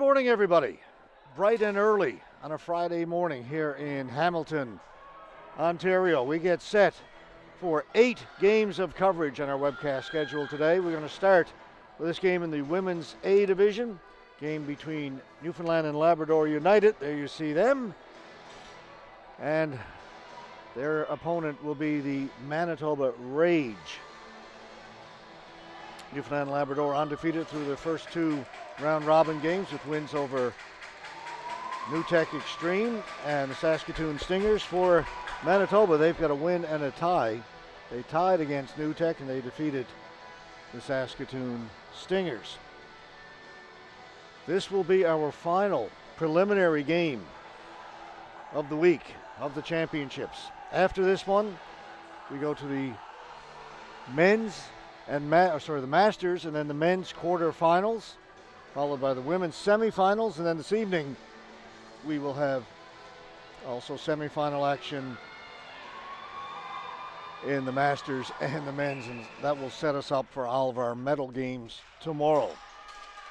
morning, everybody. Bright and early on a Friday morning here in Hamilton, Ontario. We get set for 8 games of coverage on our webcast schedule today. We're going to start with this game in the Women's A Division, game between Newfoundland and Labrador United. There you see them. And their opponent will be the Manitoba Rage. Newfoundland and Labrador undefeated through their first 2 round-robin games with wins over NewTek Extreme and the Saskatoon Stingers. For Manitoba, they've got a win and a tie. They tied against NewTek and they defeated the Saskatoon Stingers. This will be our final preliminary game of the week of the championships. After this one, we go to the men's and the Masters, and then the men's quarterfinals, followed by the women's semifinals, and then this evening we will have also semifinal action in the Masters and the men's, and that will set us up for all of our medal games tomorrow.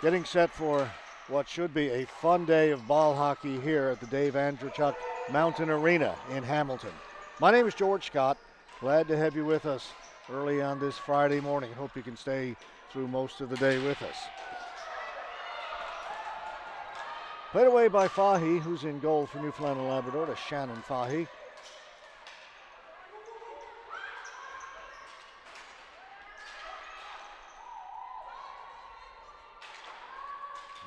Getting set for what should be a fun day of ball hockey here at the Dave Andreychuk Mountain Arena in Hamilton. My name is George Scott. Glad to have you with us early on this Friday morning. Hope you can stay through most of the day with us. Played away by Fahy, who's in goal for Newfoundland and Labrador, to Shannon Fahy.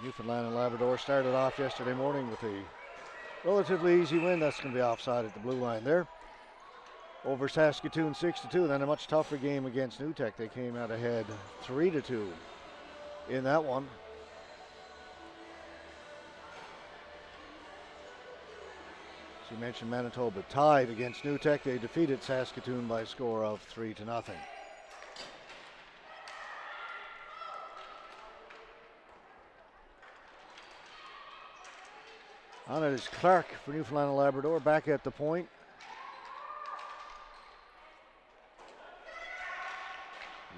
Newfoundland and Labrador started off yesterday morning with a relatively easy win. That's going to be offside at the blue line there. Over Saskatoon 6-2, then a much tougher game against NewTek. They came out ahead 3-2 in that one. As you mentioned, Manitoba tied against NewTek. They defeated Saskatoon by a score of 3-0. On it is Clark for Newfoundland and Labrador, back at the point.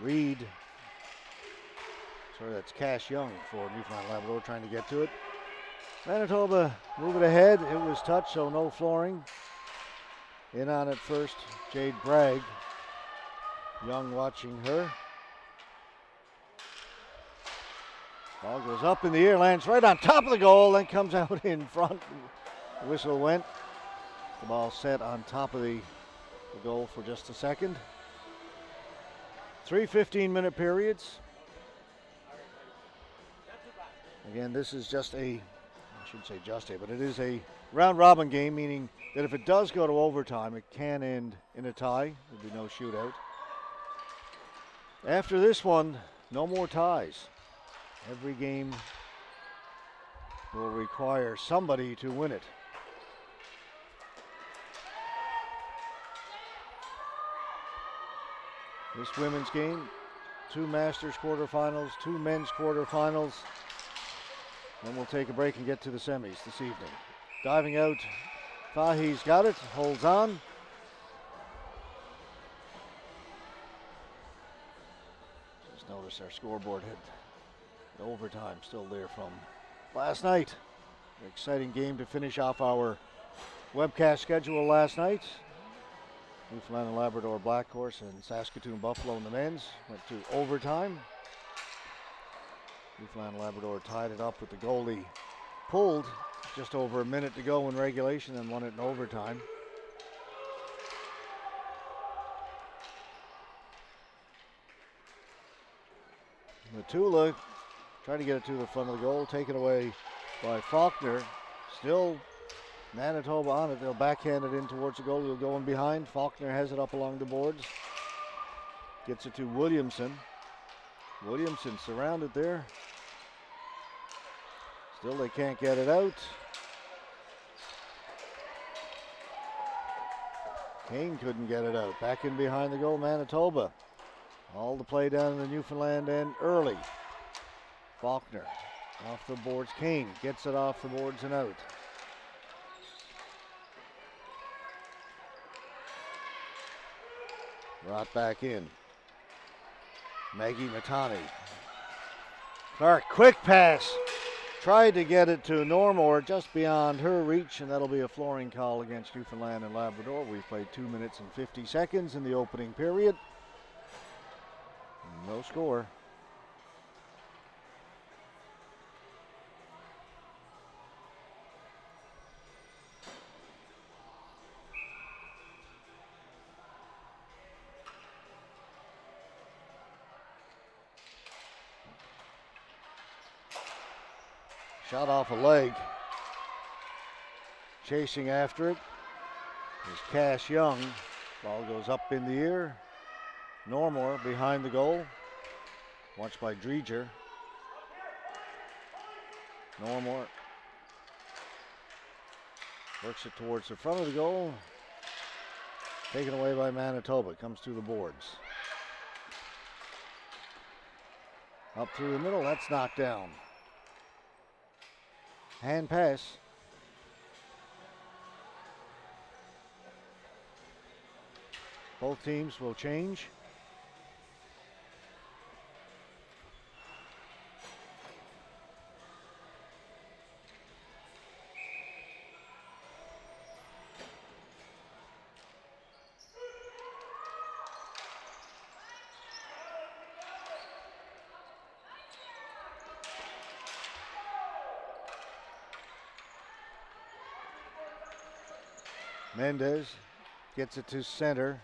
Reed, that's Cash Young for Newfoundland and Labrador trying to get to it. Manitoba move it ahead. It was touched, so no flooring. In on it first, Jade Bragg. Young watching her. Ball goes up in the air, lands right on top of the goal, then comes out in front. The whistle went. The ball set on top of the goal for just a second. 3 15-minute periods. Again, this is but it is a round-robin game, meaning that if it does go to overtime, it can end in a tie. There'll be no shootout. After this one, no more ties. Every game will require somebody to win it. This women's game, 2 Masters quarterfinals, 2 men's quarterfinals. Then we'll take a break and get to the semis this evening. Diving out, Fahy's got it, holds on. Just notice our scoreboard hit the overtime still there from last night. An exciting game to finish off our webcast schedule last night. Newfoundland and Labrador Black Horse and Saskatoon Buffalo in the men's went to overtime. Newfoundland and Labrador tied it up with the goalie pulled just over a minute to go in regulation and won it in overtime. Matula trying to get it to the front of the goal, taken away by Faulkner. Still Manitoba on it. They'll backhand it in towards the goal. He'll go in behind. Faulkner has it up along the boards. Gets it to Williamson. Williamson surrounded there. Still they can't get it out. Kane couldn't get it out. Back in behind the goal, Manitoba. All the play down in the Newfoundland end early. Faulkner off the boards. Kane gets it off the boards and out. Brought back in. Maggie Matani. Clark, quick pass. tried to get it to Normore just beyond her reach, and that'll be a flooring call against Newfoundland and Labrador. We've played 2 minutes and 50 seconds in the opening period. No score. Shot off a leg. Chasing after it is Cash Young. Ball goes up in the air. Normore behind the goal. Watched by Dreger. Normore works it towards the front of the goal. Taken away by Manitoba. Comes through the boards. Up through the middle. That's knocked down. Hand pass. Both teams will change. Mendez gets it to center.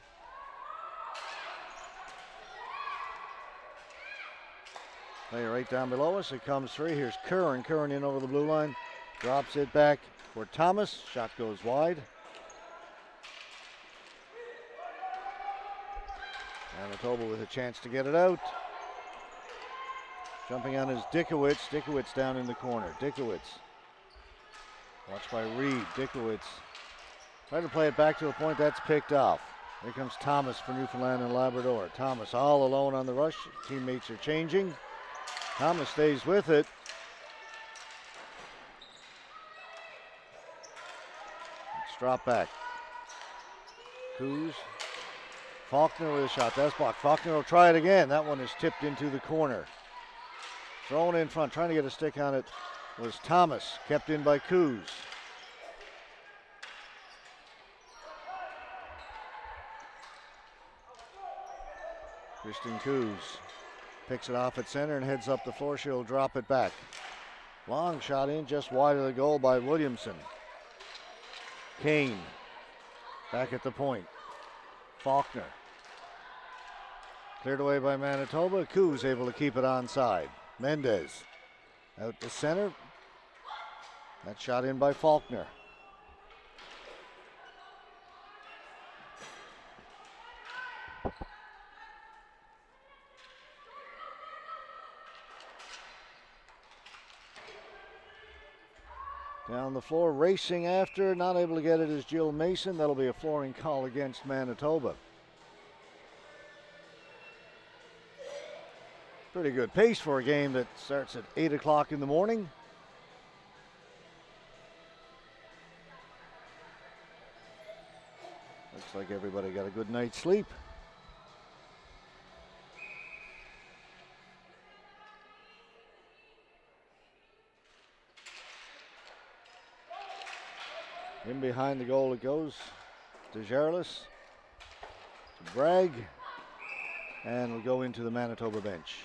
Play right down below us. It comes free. Here's Curran. Curran in over the blue line. Drops it back for Thomas. Shot goes wide. Manitoba with a chance to get it out. Jumping on is Dickowitz. Dickowitz down in the corner. Dickowitz. Watched by Reed. Dickowitz. Trying to play it back to a point that's picked off. Here comes Thomas for Newfoundland and Labrador. Thomas all alone on the rush. Teammates are changing. Thomas stays with it. It's dropped back. Coos. Faulkner with a shot. That's blocked. Faulkner will try it again. That one is tipped into the corner. Thrown in front. Trying to get a stick on it was Thomas. Kept in by Coos. Kristen Coos picks it off at center and heads up the floor. She'll drop it back. Long shot in just wide of the goal by Williamson. Kane back at the point. Faulkner. Cleared away by Manitoba. Coos able to keep it onside. Mendez out to center. That shot in by Faulkner. Down the floor, racing after, not able to get it is Jill Mason. That'll be a flooring call against Manitoba. Pretty good pace for a game that starts at 8 o'clock in the morning. Looks like everybody got a good night's sleep. In behind the goal it goes. DeJarlis to Bragg. And we'll go into the Manitoba bench.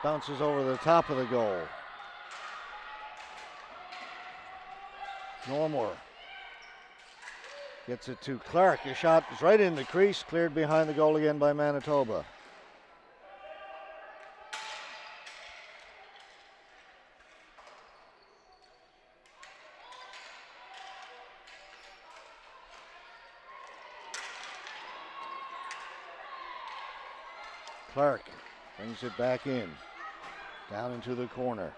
Bounces over the top of the goal. Normore gets it to Clark. His shot is right in the crease, cleared behind the goal again by Manitoba. Clark brings it back in. Down into the corner.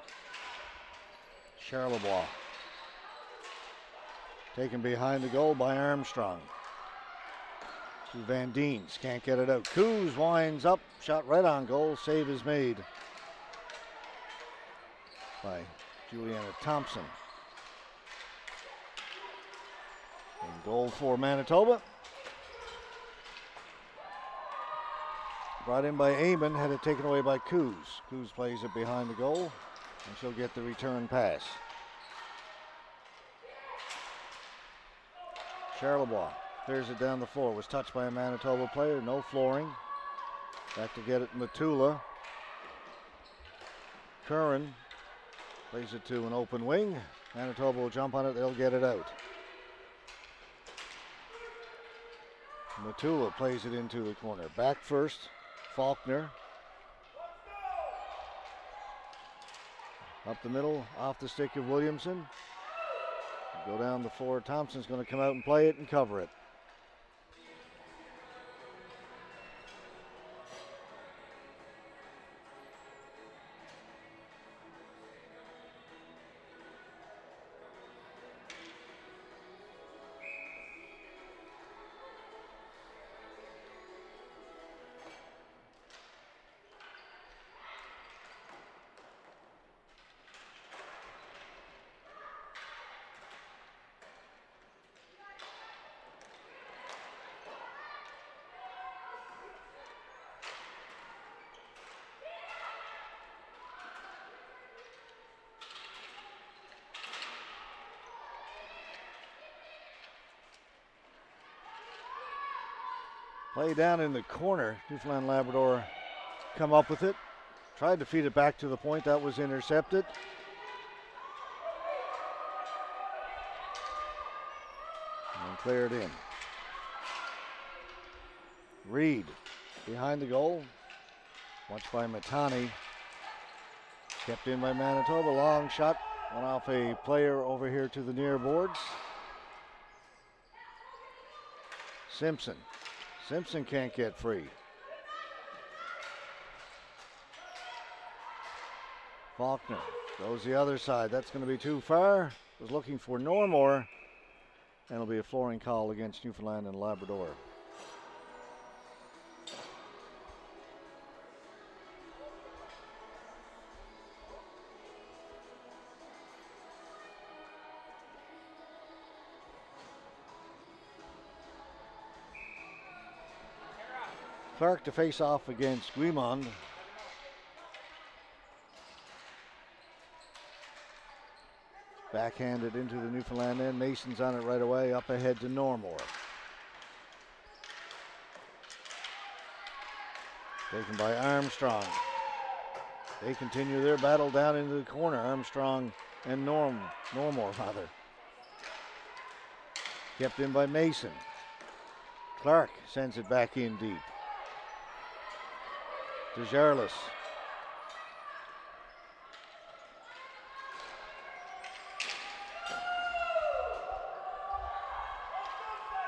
Charlebois. Taken behind the goal by Armstrong. To Van Deens, can't get it out. Coos winds up, shot right on goal. Save is made by Juliana Thompson. And goal for Manitoba. Brought in by Eamon, had it taken away by Coos. Coos plays it behind the goal, and she'll get the return pass. Charlebois clears it down the floor. Was touched by a Manitoba player. No flooring. Back to get it, Matula. Curran plays it to an open wing. Manitoba will jump on it. They'll get it out. Matula plays it into the corner. Back first. Faulkner. Up the middle, off the stick of Williamson. Go down the floor. Thompson's going to come out and play it and cover it. Play down in the corner. Newfoundland Labrador come up with it. Tried to feed it back to the point. That was intercepted. And cleared in. Reed behind the goal. Watched by Matani. Kept in by Manitoba. Long shot. Went off a player over here to the near boards. Simpson. Simpson can't get free. Faulkner goes the other side. That's going to be too far. Was looking for Normore. And it'll be a flooring call against Newfoundland and Labrador. Clark to face off against Guimond. Backhanded into the Newfoundland end. Mason's on it right away. Up ahead to Normore. Taken by Armstrong. They continue their battle down into the corner. Armstrong and Normore rather. Kept in by Mason. Clark sends it back in deep. DeJarlis.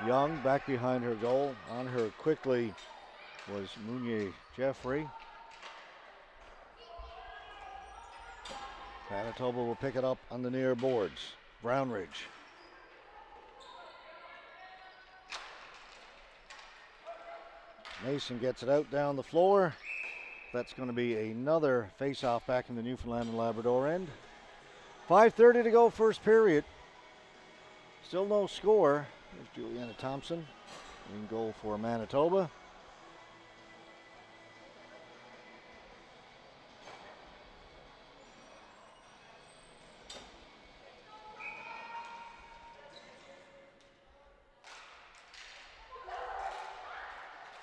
Young back behind her goal. On her quickly was Mounier Jeffrey. Manitoba will pick it up on the near boards. Brownridge. Mason gets it out down the floor. That's going to be another face-off back in the Newfoundland and Labrador end. 5:30 to go, first period. Still no score. There's Juliana Thompson in goal for Manitoba.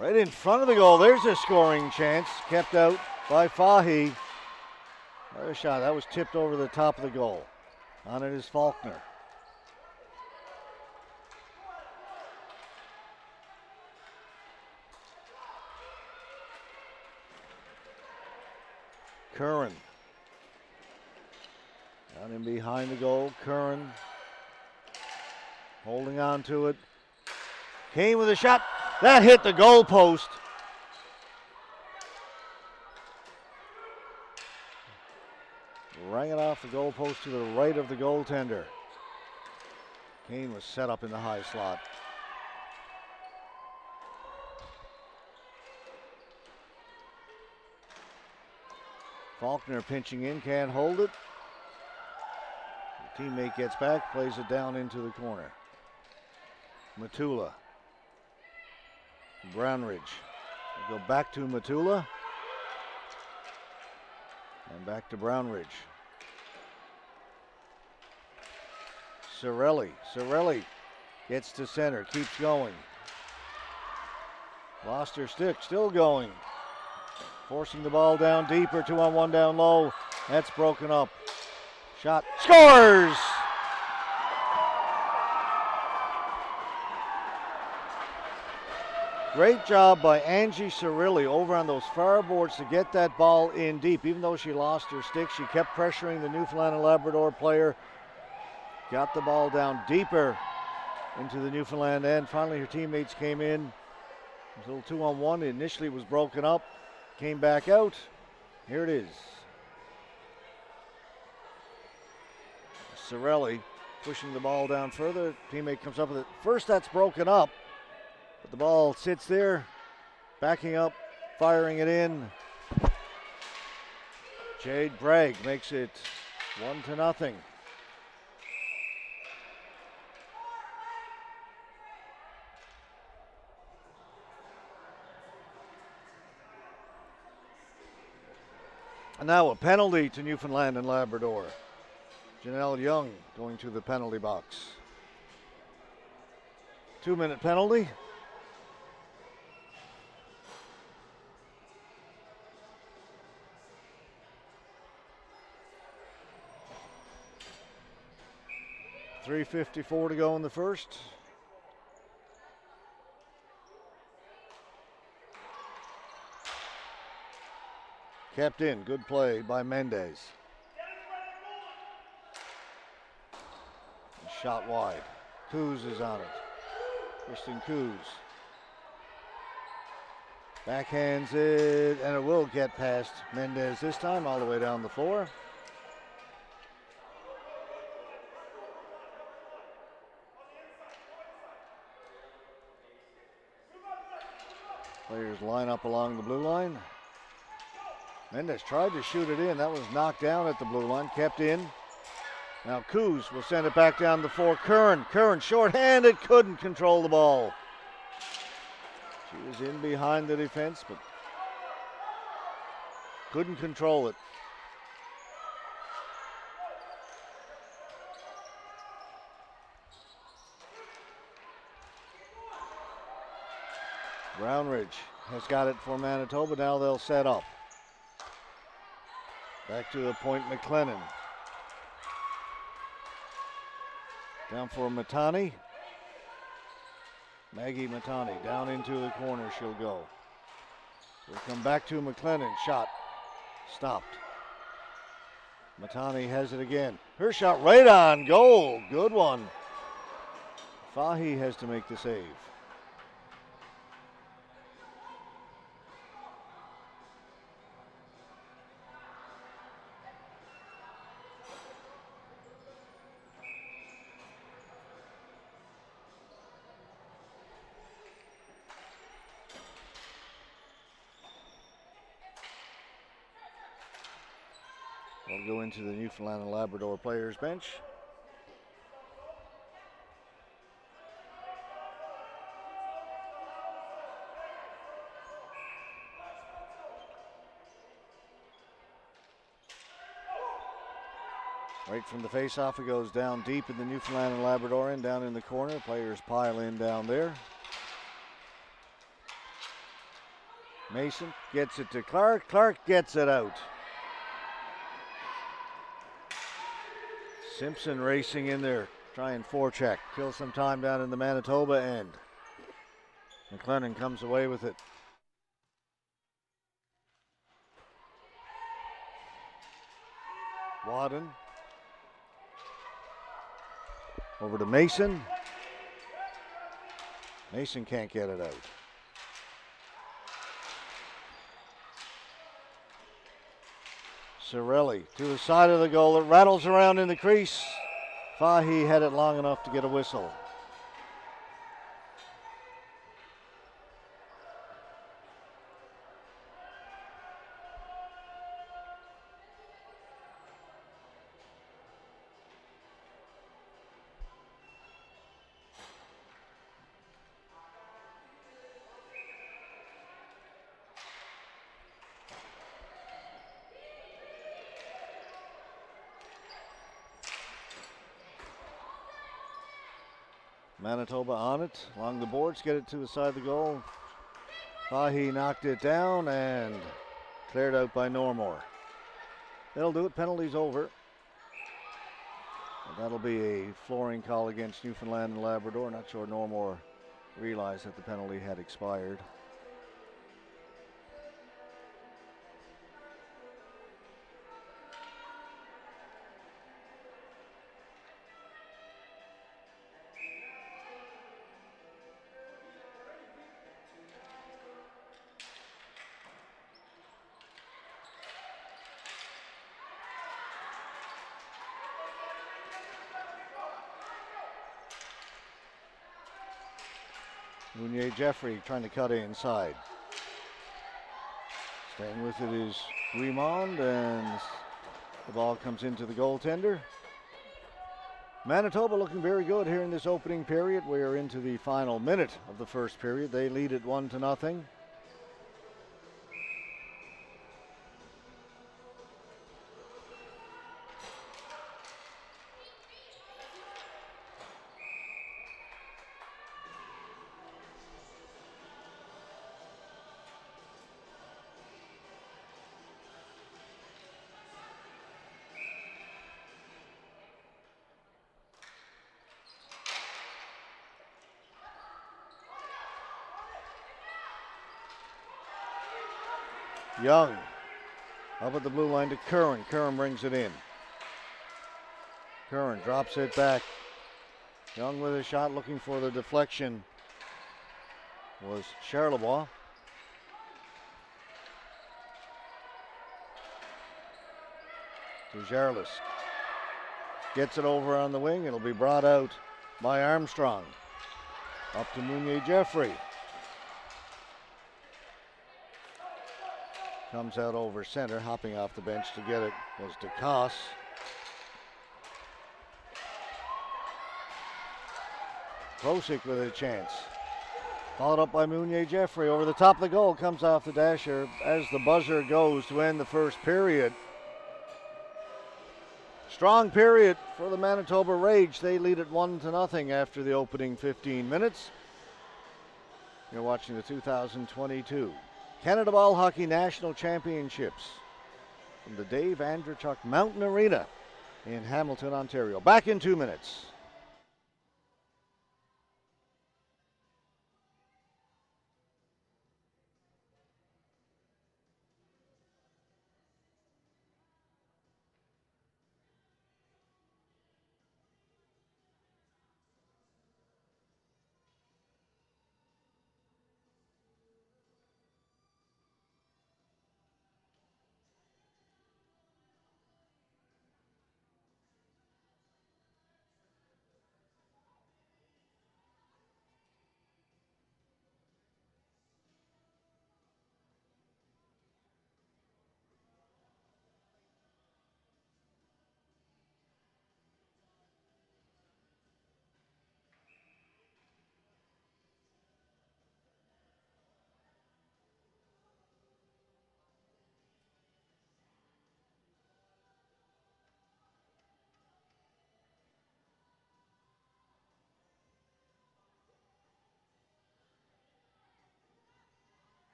Right in front of the goal, there's a scoring chance. Kept out by Fahy. Another shot, that was tipped over the top of the goal. On it is Faulkner. Curran. Down in behind the goal, Curran. Holding on to it. Kane with a shot. That hit the goal post. rang it off the goalpost to the right of the goaltender. Kane was set up in the high slot. Faulkner pinching in, can't hold it. The teammate gets back, plays it down into the corner. Matula. Brownridge. We'll go back to Matula. And back to Brownridge. Cirelli. Cirelli gets to center, keeps going. Lost her stick, still going. Forcing the ball down deeper, 2-on-1 down low. That's broken up. Shot, scores! Great job by Angie Cirilli over on those far boards to get that ball in deep. Even though she lost her stick, she kept pressuring the Newfoundland and Labrador player. Got the ball down deeper into the Newfoundland end. Finally, her teammates came in. It was a little 2-on-1. Initially, it was broken up. Came back out. Here it is. Cirelli pushing the ball down further. Teammate comes up with it. First, that's broken up. But the ball sits there, backing up, firing it in. Jade Bragg makes it 1-0. And now a penalty to Newfoundland and Labrador. Janelle Young going to the penalty box. 2-minute penalty. .354 to go in the first. Kept in, good play by Mendez. Shot wide. Coos is on it. Kristen Coos. Backhands it, and it will get past Mendez this time, all the way down the floor. Players line up along the blue line. Mendez tried to shoot it in. That was knocked down at the blue line, kept in. Now Coos will send it back down the floor. Curran short-handed, couldn't control the ball. She was in behind the defense, but couldn't control it. Brownridge has got it for Manitoba. Now they'll set up. Back to the point, McLennan. Down for Matani. Maggie Matani down into the corner she'll go. We'll come back to McLennan. Shot stopped. Matani has it again. Her shot right on goal. Good one. Fahy has to make the save. We'll go into the Newfoundland and Labrador players bench. Right from the face-off, it goes down deep in the Newfoundland and Labrador end, down in the corner. Players pile in down there. Mason gets it to Clark. Clark gets it out. Simpson racing in there, trying forecheck, kill some time down in the Manitoba end. McLennan comes away with it. Wadden. Over to Mason. Mason can't get it out. Cirelli to the side of the goal. It rattles around in the crease. Fahy had it long enough to get a whistle. Manitoba on it, along the boards, get it to the side of the goal. Fahy knocked it down and cleared out by Normore. They'll do it, penalty's over. And that'll be a flooring call against Newfoundland and Labrador. Not sure Normore realized that the penalty had expired. Mounier Jeffrey trying to cut inside. Staying with it is Guimond, and the ball comes into the goaltender. Manitoba looking very good here in this opening period. We are into the final minute of the first period. They lead it 1-0. Young up at the blue line to Curran. Curran brings it in. Curran drops it back. Young with a shot looking for the deflection was Charlebois. To Jarlis. Gets it over on the wing. It'll be brought out by Armstrong. Up to Mounier Jeffrey. Comes out over center, hopping off the bench to get it was DeCosse. Krosik with a chance. Followed up by Mounier Jeffrey over the top of the goal, comes off the dasher as the buzzer goes to end the first period. Strong period for the Manitoba Rage. They lead it 1-0 after the opening 15 minutes. You're watching the 2022 Canada Ball Hockey National Championships from the Dave Andreychuk Mountain Arena in Hamilton, Ontario. Back in 2 minutes.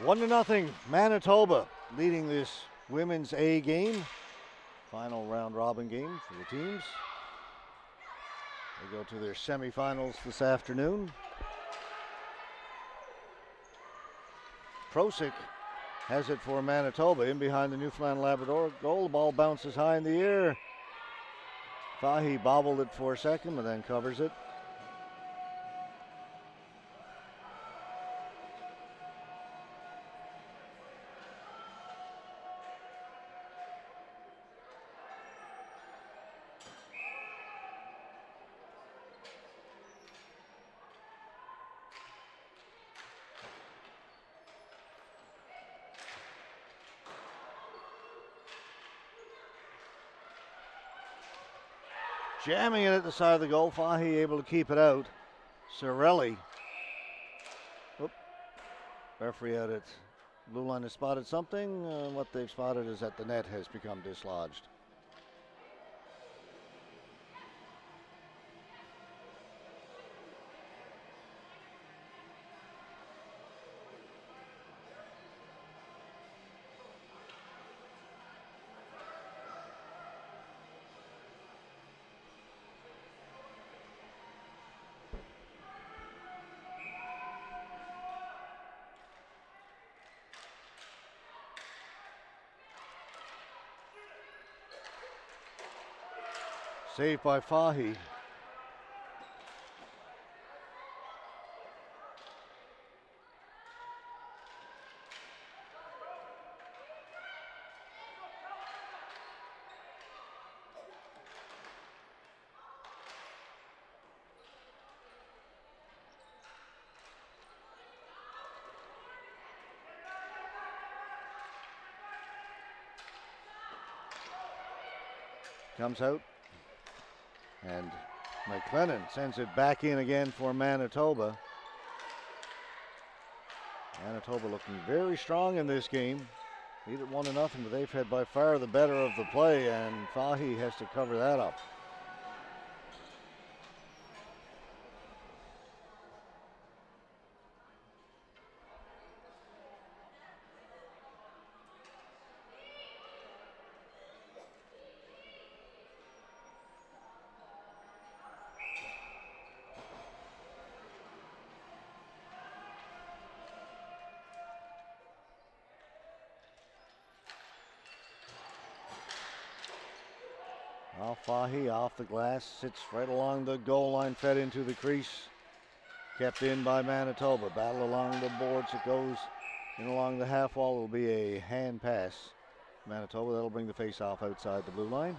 1-0, Manitoba leading this women's A game. Final round robin game for the teams. They go to their semifinals this afternoon. Prosick has it for Manitoba in behind the Newfoundland Labrador goal. The ball bounces high in the air. Fahy bobbled it for a second, but then covers it. Jamming it at the side of the goal. Fahy able to keep it out. Sorelli. Referee out at blue line has spotted something. What they've spotted is that the net has become dislodged. Saved by Fahy. Comes out. And McLennan sends it back in again for Manitoba. Manitoba looking very strong in this game. Lead at 1-0, but they've had by far the better of the play, and Fahy has to cover that up. Well, Fahy off the glass, sits right along the goal line, fed into the crease. Kept in by Manitoba. Battle along the boards. It goes in along the half wall. It will be a hand pass. Manitoba, that'll bring the face off outside the blue line.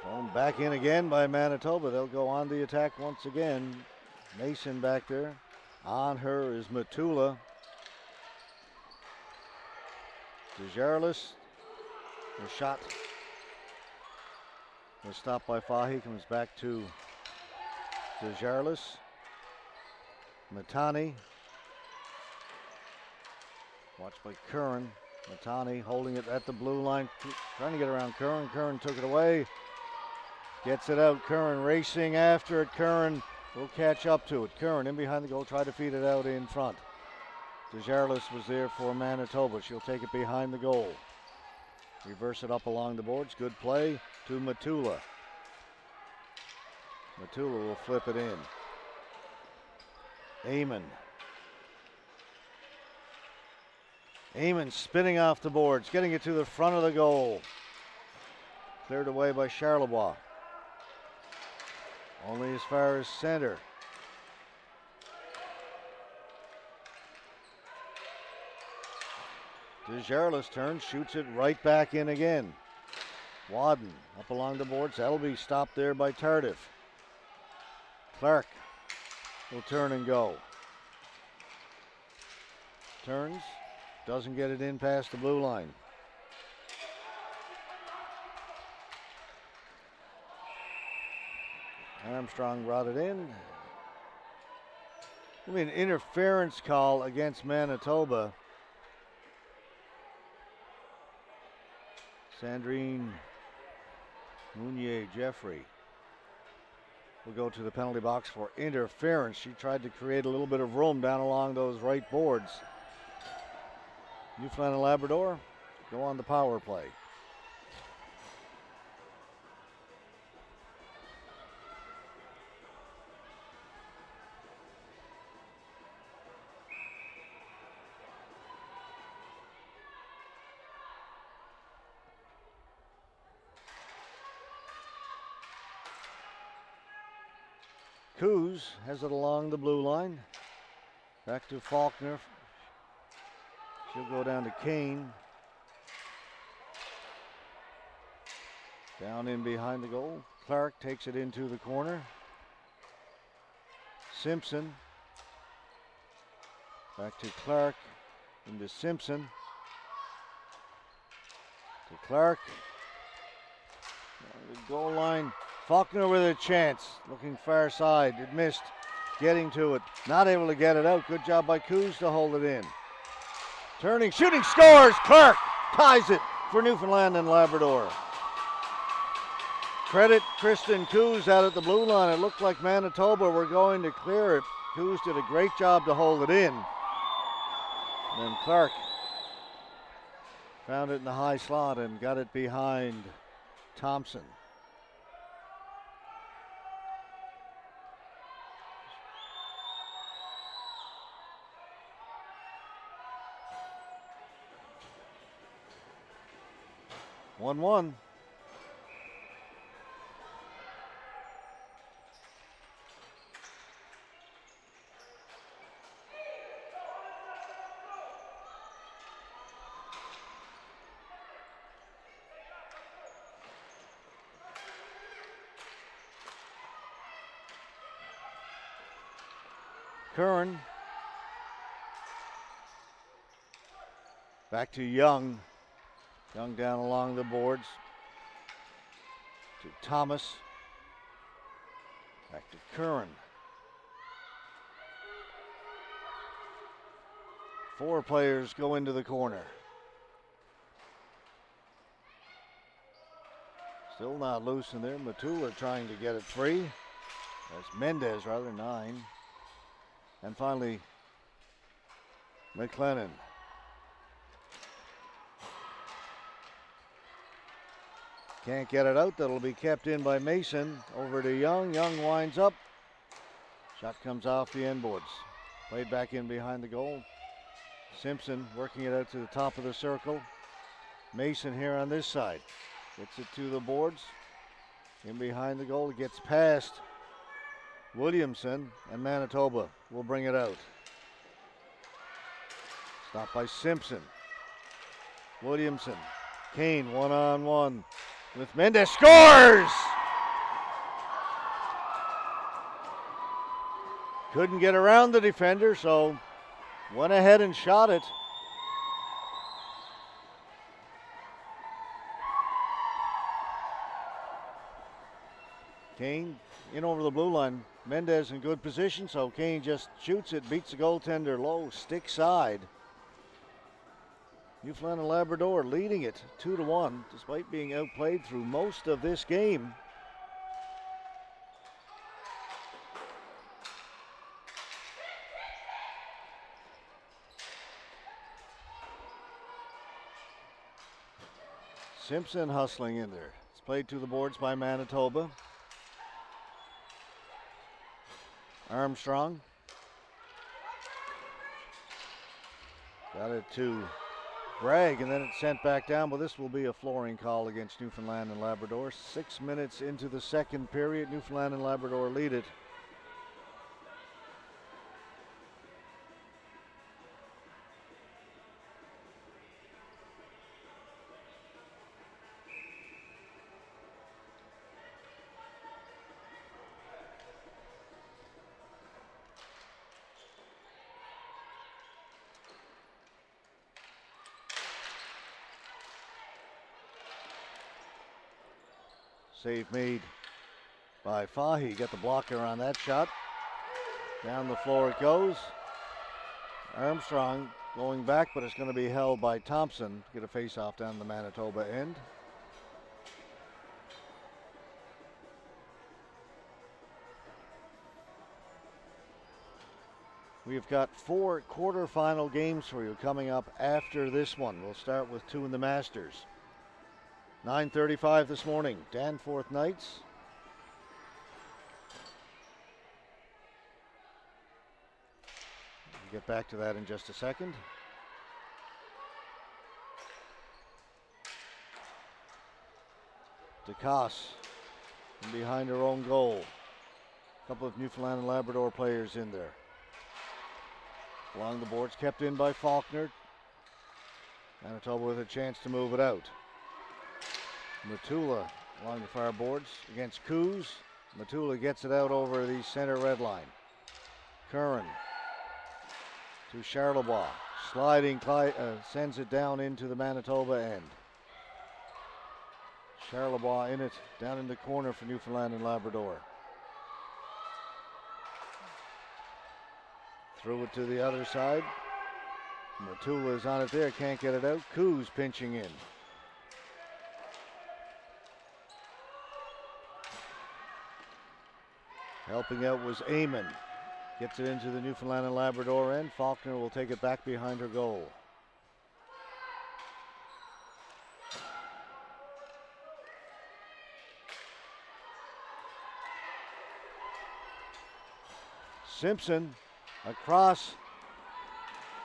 Thrown back in again by Manitoba. They'll go on the attack once again. Mason back there. On her is Matula. Desjardins. The shot was stopped by Fahy. Comes back to Desjardins. Matani. Watched by Curran. Matani holding it at the blue line. Trying to get around Curran. Curran took it away. Gets it out. Curran racing after it. Curran will catch up to it. Curran in behind the goal. Try to feed it out in front. Desjardins was there for Manitoba. She'll take it behind the goal. Reverse it up along the boards. Good play to Matula. Matula will flip it in. Amon. Amon spinning off the boards. Getting it to the front of the goal. Cleared away by Charlebois. Only as far as center. Desjardins turns, shoots it right back in again. Wadden up along the boards. That'll be stopped there by Tardif. Clark will turn and go. Turns, doesn't get it in past the blue line. Armstrong brought it in. I mean, interference call against Manitoba. Sandrine Mounier-Jeffrey will go to the penalty box for interference. She tried to create a little bit of room down along those right boards. Newfoundland and Labrador go on the power play. Coos has it along the blue line. Back to Faulkner. She'll go down to Kane. Down in behind the goal. Clark takes it into the corner. Simpson. Back to Clark. Into Simpson. To Clark. The goal line. Faulkner with a chance. Looking far side. It missed. Getting to it. Not able to get it out. Good job by Coos to hold it in. Turning, shooting, scores! Clark ties it for Newfoundland and Labrador. Credit Kristen Coos out at the blue line. It looked like Manitoba were going to clear it. Coos did a great job to hold it in. And then Clark found it in the high slot and got it behind Thompson. One. Curran. Back to Young. Young down along the boards. To Thomas. Back to Curran. 4 players go into the corner. Still not loose in there. Matula trying to get it free. That's Mendez, rather, 9. And finally, McLennan. Can't get it out. That'll be kept in by Mason. Over to Young. Young winds up. Shot comes off the end boards. Played back in behind the goal. Simpson working it out to the top of the circle. Mason here on this side. Gets it to the boards. In behind the goal. It gets past Williamson, and Manitoba will bring it out. Stopped by Simpson. Williamson. Kane 1-on-1 with Mendez. Scores! Couldn't get around the defender, so went ahead and shot it. Kane in over the blue line. Mendez in good position, so Kane just shoots it, beats the goaltender low, stick side. Newfoundland and Labrador leading it 2-1, despite being outplayed through most of this game. Simpson hustling in there. It's played to the boards by Manitoba. Armstrong. Got it to Bragg, and then it's sent back down, but this will be a flooring call against Newfoundland and Labrador. 6 minutes into the second period, Newfoundland and Labrador lead it. Save made by Fahy. Got the blocker on that shot. Down the floor it goes. Armstrong going back, but it's going to be held by Thompson. Get a face-off down the Manitoba end. We've got 4 quarterfinal games for you coming up after this one. We'll start with 2 in the Masters. 9:35 this morning, Danforth Knights. We'll get back to that in just a second. DeCosse from behind her own goal. A couple of Newfoundland and Labrador players in there. Along the boards, kept in by Faulkner. Manitoba with a chance to move it out. Matula along the far boards against Coos. Matula gets it out over the center red line. Curran to Charlebois. Sliding, sends it down into the Manitoba end. Charlebois in it, down in the corner for Newfoundland and Labrador. Threw it to the other side. Matula is on it there, can't get it out. Coos pinching in. Helping out was Amon. Gets it into the Newfoundland and Labrador end. Faulkner will take it back behind her goal. Simpson across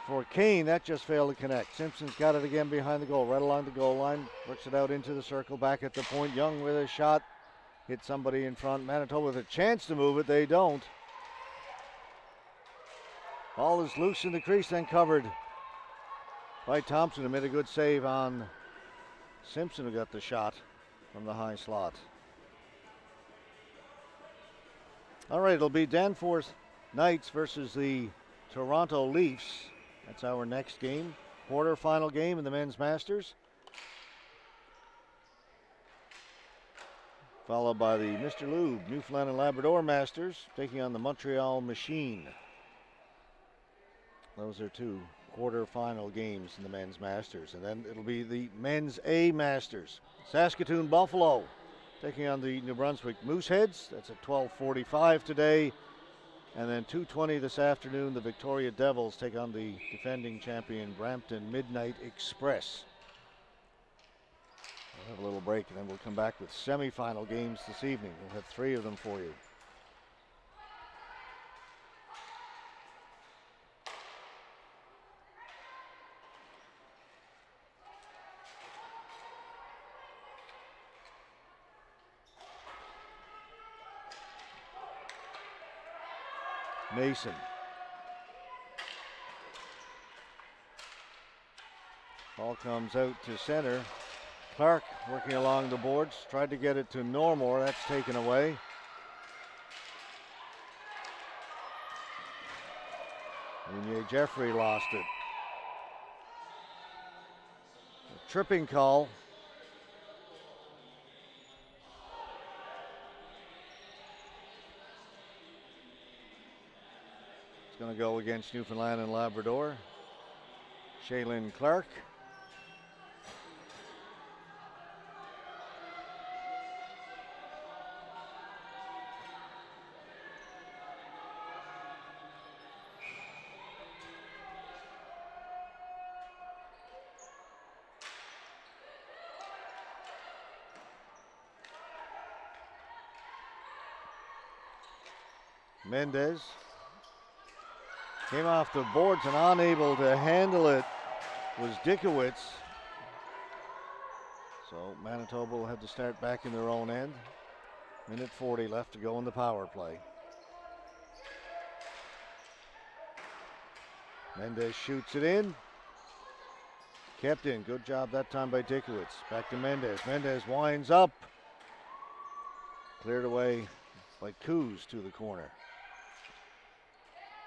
for Kane. That just failed to connect. Simpson's got it again behind the goal, right along the goal line. Works it out into the circle, back at the point. Young with a shot. Hit somebody in front. Manitoba with a chance to move it. They don't. Ball is loose in the crease, then covered by Thompson, who made a good save on Simpson, who got the shot from the high slot. All right, it'll be Danforth Knights versus the Toronto Leafs. That's our next game. Quarterfinal game in the men's Masters. Followed by the Mr. Lube Newfoundland and Labrador Masters taking on the Montreal Machine. Those are 2 quarterfinal games in the men's Masters. And then it'll be the men's A Masters. Saskatoon Buffalo taking on the New Brunswick Mooseheads. That's at 12:45 today. And then 2:20 this afternoon, the Victoria Devils take on the defending champion Brampton Midnight Express. We'll have a little break and then we'll come back with semifinal games this evening. We'll have 3 of them for you. Mason. Ball comes out to center. Clark working along the boards. Tried to get it to Normore. That's taken away. Unier Jeffrey lost it. A tripping call. It's going to go against Newfoundland and Labrador. Shaylin Clark. Mendez came off the boards and unable to handle it was Dickowitz. So Manitoba will have to start back in their own end. Minute 40 left to go in the power play. Mendez shoots it in. Kept in. Good job that time by Dickowitz. Back to Mendez. Mendez winds up. Cleared away by Coos to the corner.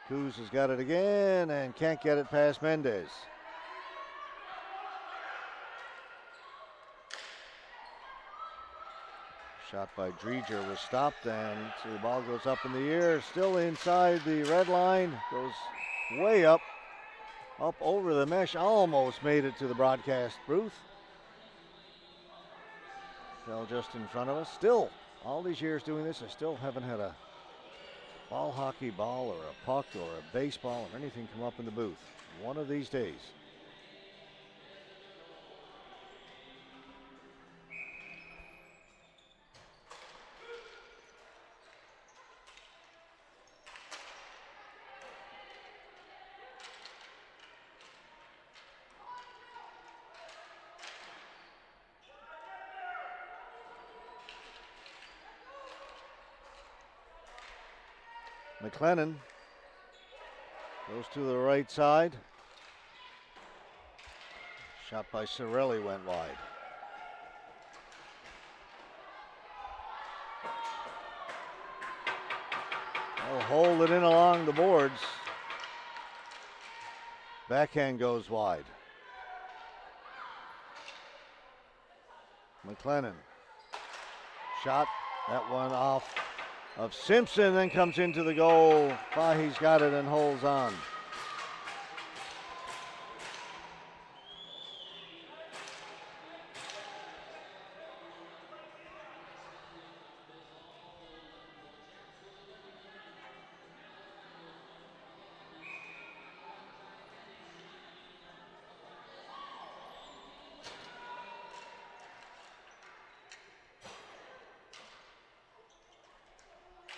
Coos has got it again and can't get it past Mendez. Shot by Dreger was stopped, and so the ball goes up in the air, still inside the red line, goes way up over the mesh, almost made it to the broadcast booth. Fell just in front of us. Still, all these years doing this, I still haven't had a ball hockey ball or a puck or a baseball or anything come up in the booth. One of these days. McLennan goes to the right side. Shot by Cirelli went wide. They'll hold it in along the boards. Backhand goes wide. McLennan. Shot, that one off of Simpson, then comes into the goal. Fahi's got it and holds on.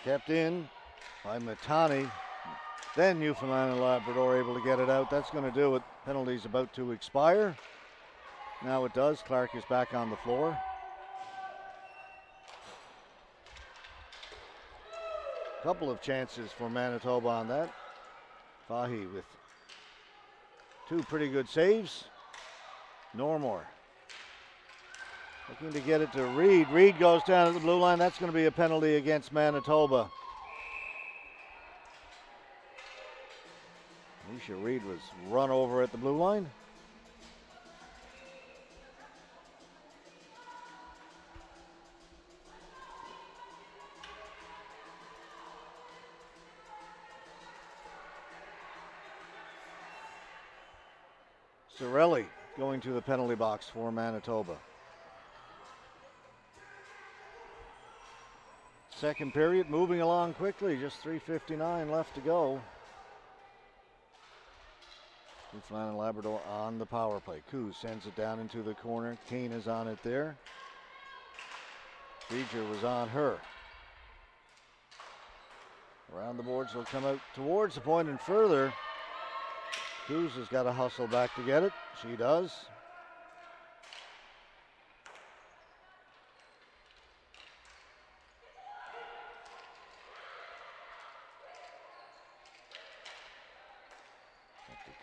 Kept in by Matani. Then Newfoundland and Labrador able to get it out. That's going to do it. Penalty's about to expire. Now it does. Clark is back on the floor. Couple of chances for Manitoba on that. Fahy with two pretty good saves. Normore looking to get it to Reed. Reed goes down at the blue line. That's going to be a penalty against Manitoba. Alicia Reed was run over at the blue line. Cirelli going to the penalty box for Manitoba. Second period moving along quickly, just 3:59 left to go. Newfoundland and Labrador on the power play. Coos sends it down into the corner. Kane is on it there. Dreger was on her. Around the boards, they'll come out towards the point and further. Coos has got to hustle back to get it. She does.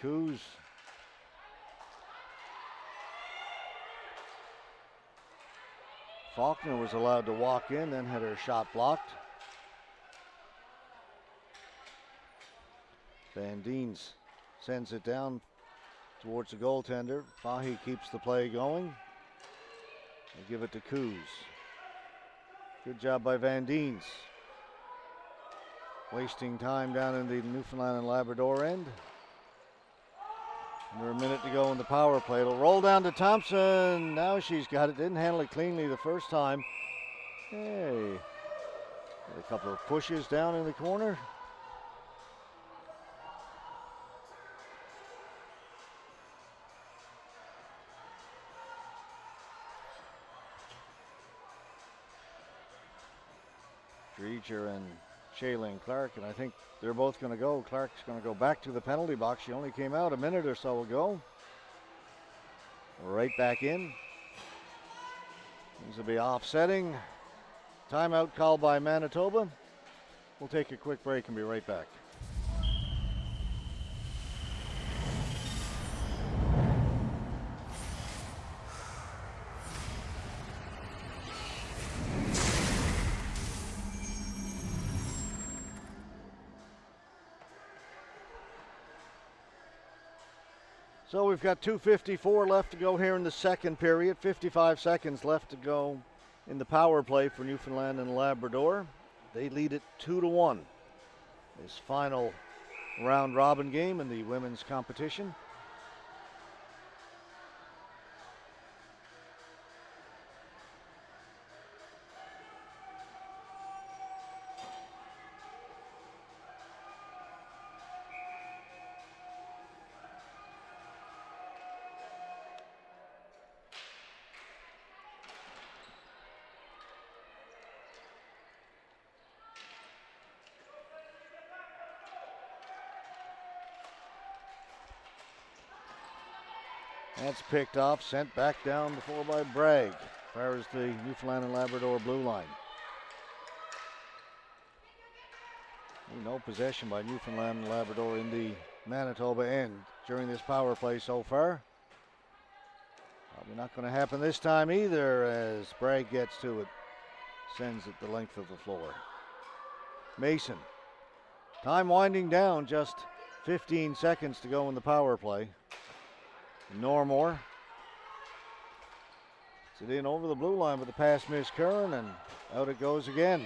Coos. Faulkner was allowed to walk in, then had her shot blocked. Van Deens sends it down towards the goaltender. Fahy keeps the play going. They give it to Coos. Good job by Van Deens. Wasting time down in the Newfoundland and Labrador end. Under a minute to go in the power play. It'll roll down to Thompson. Now she's got it. Didn't handle it cleanly the first time. Hey. Got a couple of pushes down in the corner. Dreger and Shailene Clark, and I think they're both going to go. Clark's going to go back to the penalty box. She only came out a minute or so ago. Right back in. These will be offsetting. Timeout called by Manitoba. We'll take a quick break and be right back. So we've got 2:54 left to go here in the second period. 55 seconds left to go in the power play for Newfoundland and Labrador. They lead it 2-1. This final round robin game in the women's competition. That's picked off, sent back down the floor by Bragg, as far as the Newfoundland and Labrador blue line. No possession by Newfoundland and Labrador in the Manitoba end during this power play so far. Probably not going to happen this time either, as Bragg gets to it, sends it the length of the floor. Mason. Time winding down, just 15 seconds to go in the power play. Normore. It's it in over the blue line, but the pass missed Kern, and out it goes again.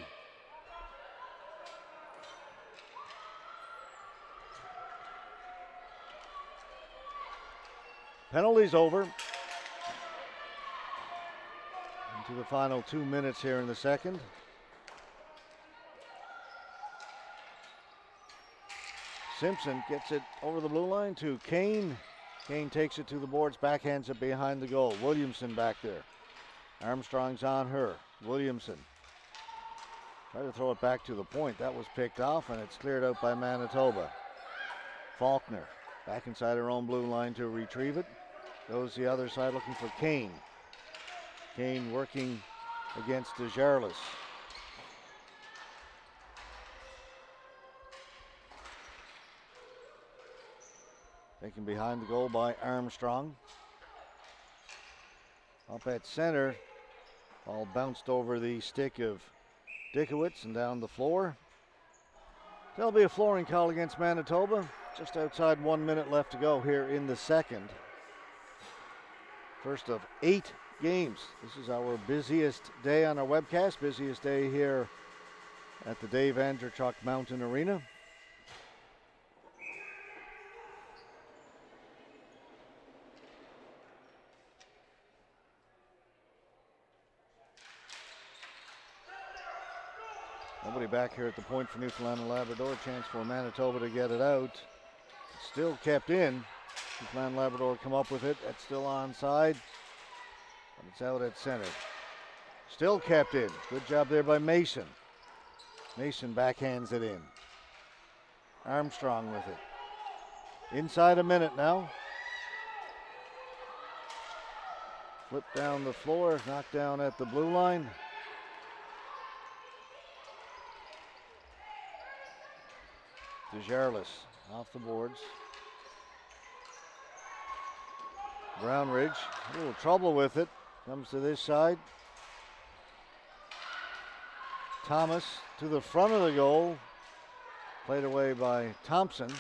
Penalties over. Into the final 2 minutes here in the second. Simpson gets it over the blue line to Kane. Kane takes it to the boards, backhands it behind the goal. Williamson back there. Armstrong's on her. Williamson. Try to throw it back to the point. That was picked off, and it's cleared out by Manitoba. Faulkner back inside her own blue line to retrieve it. Goes the other side looking for Kane. Kane working against Desjarlais. Taken behind the goal by Armstrong. Up at center. Ball bounced over the stick of Dickowitz and down the floor. There'll be a flooring call against Manitoba. Just outside 1 minute left to go here in the second. First of 8 games. This is our busiest day on our webcast. Busiest day here at the Dave Andreychuk Mountain Arena. Nobody back here at the point for Newfoundland and Labrador. Chance for Manitoba to get it out. Still kept in. Newfoundland and Labrador come up with it. That's still onside. But it's out at center. Still kept in. Good job there by Mason. Mason backhands it in. Armstrong with it. Inside a minute now. Flip down the floor. Knocked down at the blue line. Desjarlais off the boards. Brownridge, a little trouble with it. Comes to this side. Thomas to the front of the goal. Played away by Thompson.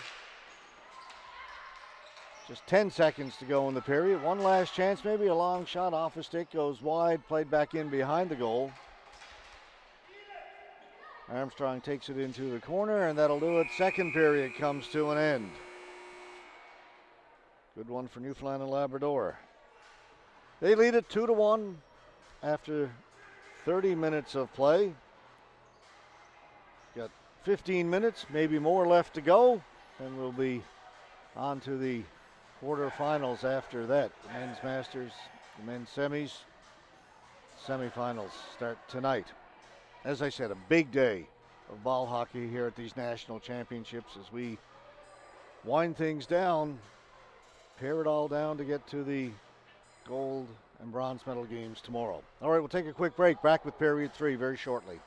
Just 10 seconds to go in the period. One last chance, maybe a long shot off a stick, goes wide, played back in behind the goal. Armstrong takes it into the corner, and that'll do it. Second period comes to an end. Good one for Newfoundland and Labrador. They lead it 2-1 after 30 minutes of play. Got 15 minutes, maybe more left to go, and we'll be on to the quarterfinals after that. The men's masters, the men's semis, semifinals start tonight. As I said, a big day of ball hockey here at these national championships as we wind things down, pare it all down to get to the gold and bronze medal games tomorrow. All right, we'll take a quick break. Back with period 3 very shortly.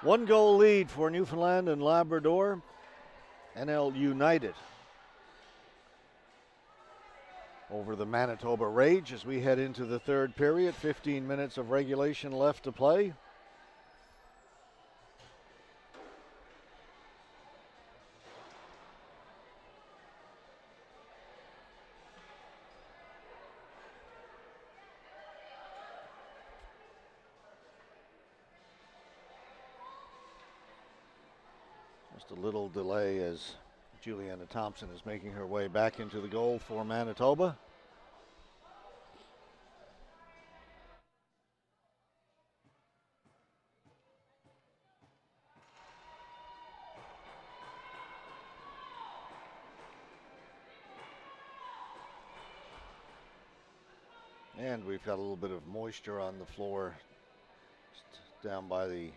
1-goal lead for Newfoundland and Labrador. NL United over the Manitoba Rage as we head into the third period. 15 minutes of regulation left to play. Just a little delay as Juliana Thompson is making her way back into the goal for Manitoba. And we've got a little bit of moisture on the floor just down by the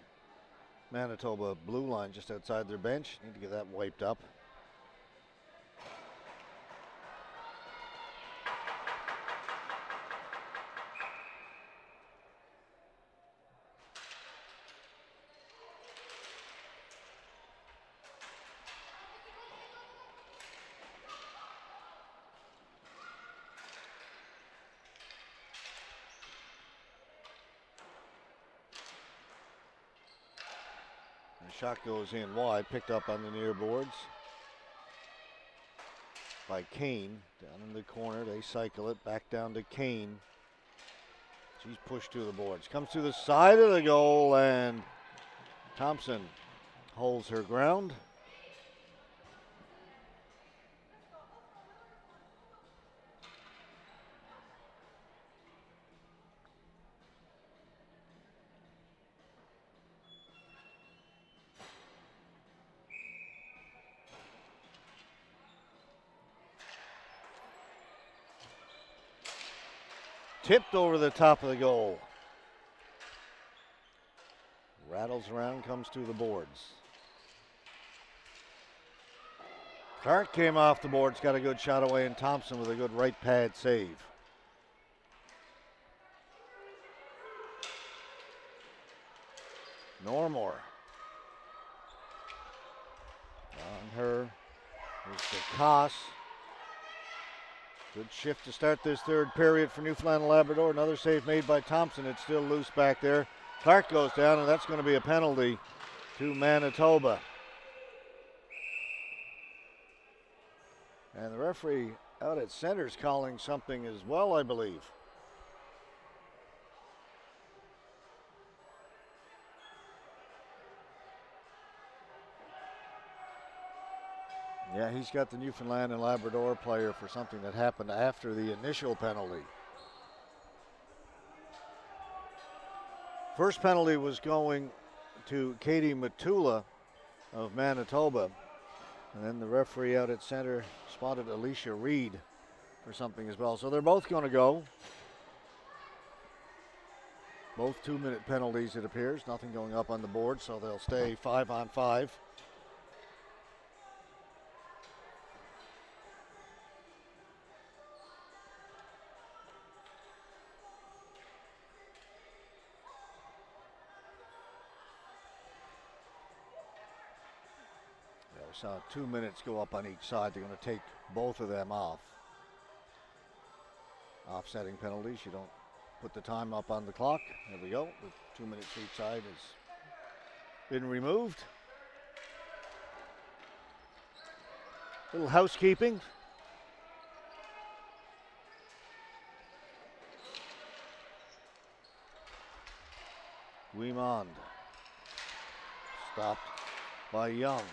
Manitoba blue line just outside their bench. Need to get that wiped up. The shot goes in wide, picked up on the near boards by Kane. Down in the corner, they cycle it back down to Kane. She's pushed to the boards. Comes to the side of the goal, and Thompson holds her ground. Tipped over the top of the goal. Rattles around, comes to the boards. Clark came off the boards, got a good shot away, and Thompson with a good right pad save. Normore. On her. There's the Koss. Good shift to start this third period for Newfoundland and Labrador. Another save made by Thompson. It's still loose back there. Clark goes down, and that's going to be a penalty to Manitoba. And the referee out at center is calling something as well, I believe. Yeah, he's got the Newfoundland and Labrador player for something that happened after the initial penalty. First penalty was going to Katie Matula of Manitoba. And then the referee out at center spotted Alicia Reed for something as well. So they're both going to go. Both 2-minute penalties, it appears. Nothing going up on the board, so they'll stay 5-on-5. So 2 minutes go up on each side. They're going to take both of them off. Offsetting penalties. You don't put the time up on the clock. There we go. The 2 minutes each side has been removed. Little housekeeping. Guimond. Stopped by Young.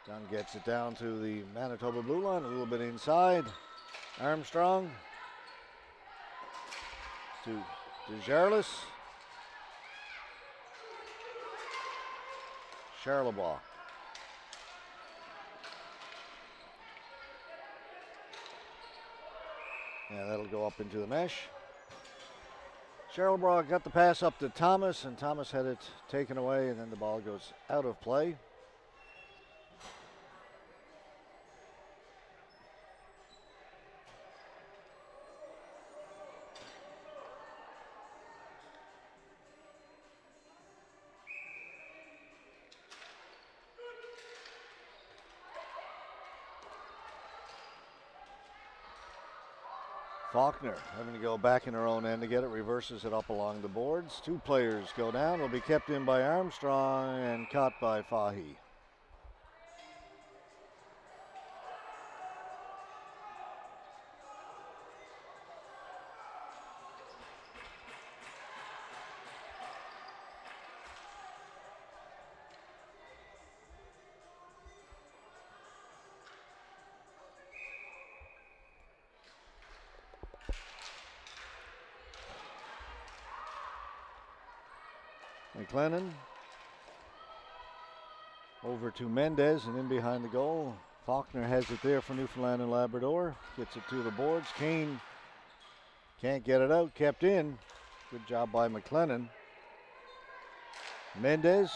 Dunn gets it down to the Manitoba blue line, a little bit inside. Armstrong to Desjardins. Charlebois. Yeah, that'll go up into the mesh. Charlebois got the pass up to Thomas, and Thomas had it taken away, and then the ball goes out of play. Faulkner having to go back in her own end to get it, reverses it up along the boards. 2 players go down, will be kept in by Armstrong and caught by Fahy. McLennan over to Mendez and in behind the goal. Faulkner has it there for Newfoundland and Labrador. Gets it to the boards. Kane can't get it out. Kept in. Good job by McLennan. Mendez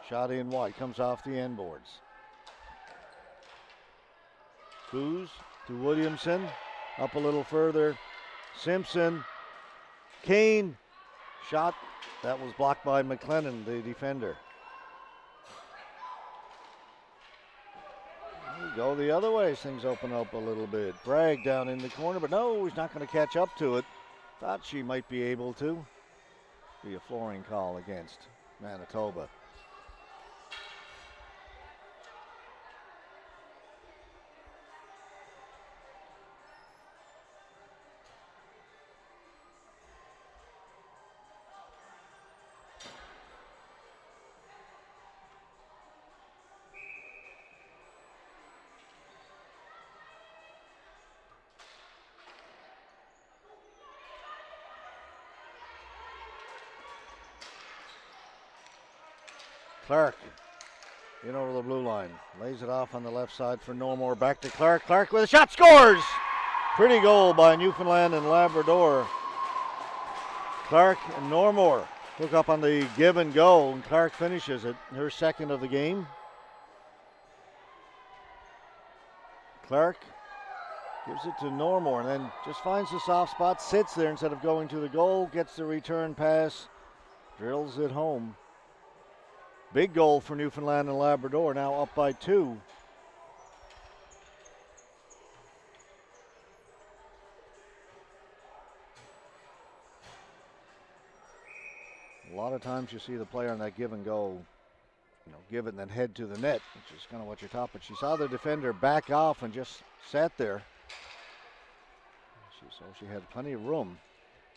shot in wide. Comes off the end boards. Coos to Williamson. Up a little further. Simpson. Kane. Shot. That was blocked by McLennan, the defender. We go the other way as things open up a little bit. Bragg down in the corner, but no, he's not going to catch up to it. Thought she might be able to. Be a flooring call against Manitoba. Clark in over the blue line. Lays it off on the left side for Normore. Back to Clark. Clark with a shot. Scores! Pretty goal by Newfoundland and Labrador. Clark and Normore hook up on the give and go, and Clark finishes it. Her second of the game. Clark gives it to Normore and then just finds the soft spot, sits there instead of going to the goal, gets the return pass, drills it home. Big goal for Newfoundland and Labrador, now up by 2. A lot of times you see the player on that give and go, give it and then head to the net, which is kind of what you're taught. But she saw the defender back off and just sat there. So she had plenty of room,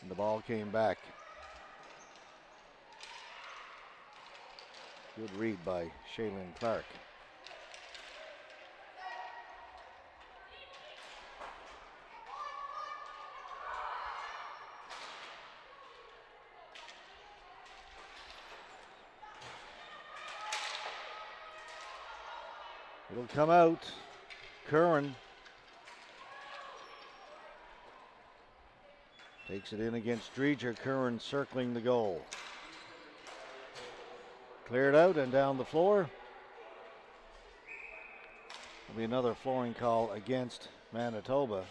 and the ball came back. Good read by Shaylin Clark. It'll come out. Curran takes it in against Dreger. Curran circling the goal. Cleared out and down the floor. There'll be another flooring call against Manitoba.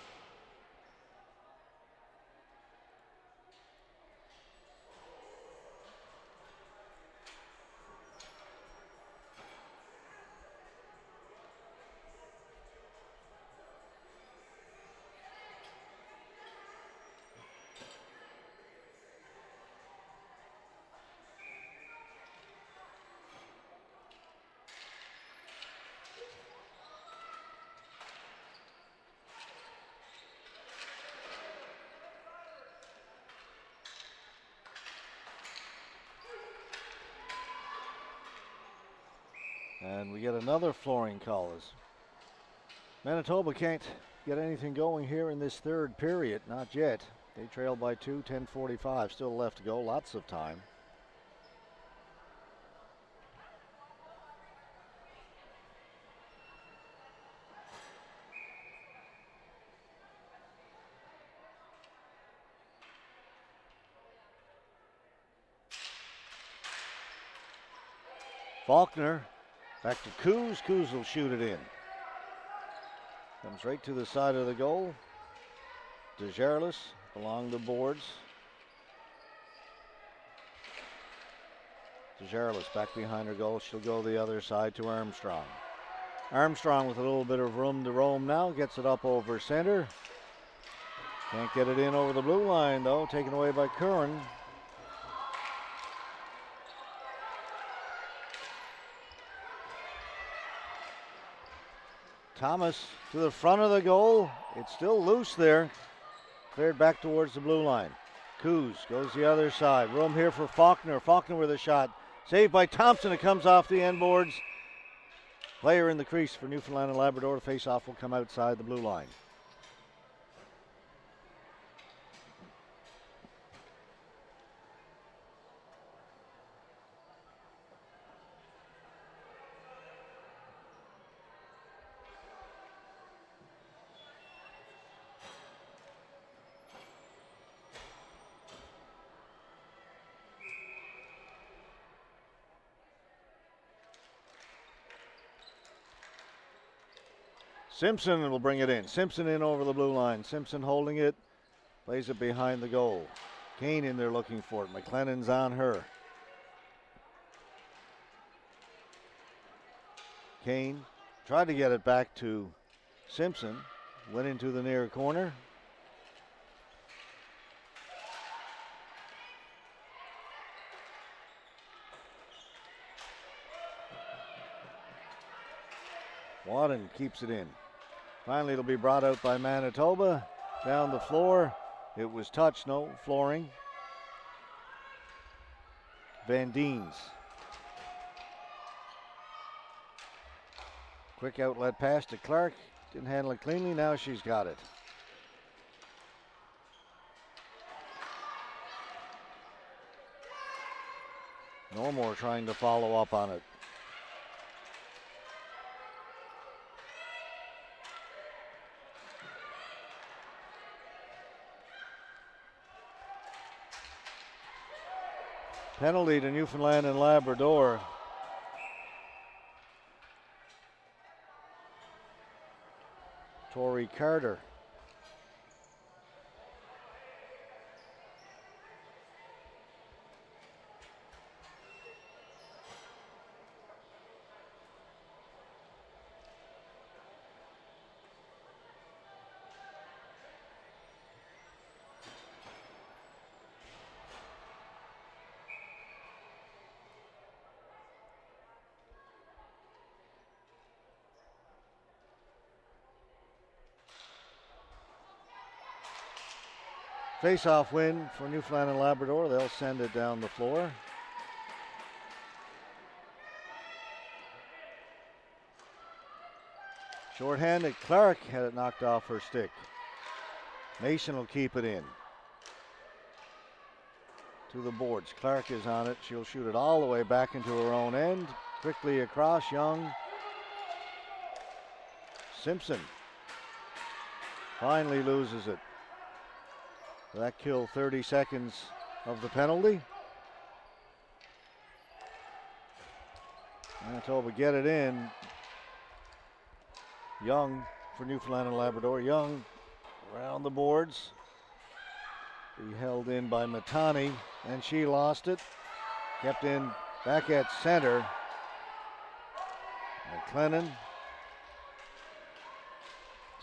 And we get another flooring call as Manitoba can't get anything going here in this third period. Not yet. They trail by 2, 10:45. Still left to go. Lots of time. Faulkner. Back to Coos. Coos will shoot it in. Comes right to the side of the goal. DeJarlis along the boards. DeJarlis back behind her goal. She'll go the other side to Armstrong. Armstrong with a little bit of room to roam now. Gets it up over center. Can't get it in over the blue line, though. Taken away by Curran. Thomas to the front of the goal. It's still loose there. Cleared back towards the blue line. Coos goes the other side. Room here for Faulkner. Faulkner with a shot. Saved by Thompson. It comes off the end boards. Player in the crease for Newfoundland and Labrador. The face-off will come outside the blue line. Simpson will bring it in. Simpson in over the blue line. Simpson holding it. Plays it behind the goal. Kane in there looking for it. McLennan's on her. Kane tried to get it back to Simpson. Went into the near corner. Wadden keeps it in. Finally, it'll be brought out by Manitoba. Down the floor. It was touched, no flooring. Van Deens. Quick outlet pass to Clark. Didn't handle it cleanly. Now she's got it. Normore trying to follow up on it. Penalty to Newfoundland and Labrador. Tori Carter. Face-off win for Newfoundland and Labrador. They'll send it down the floor. Shorthanded. Clark had it knocked off her stick. Mason will keep it in. To the boards. Clark is on it. She'll shoot it all the way back into her own end. Quickly across. Young. Simpson finally loses it. That killed 30 seconds of the penalty. Manitoba get it in. Young for Newfoundland and Labrador. Young around the boards. Be held in by Matani, and she lost it. Kept in back at center. McLennan.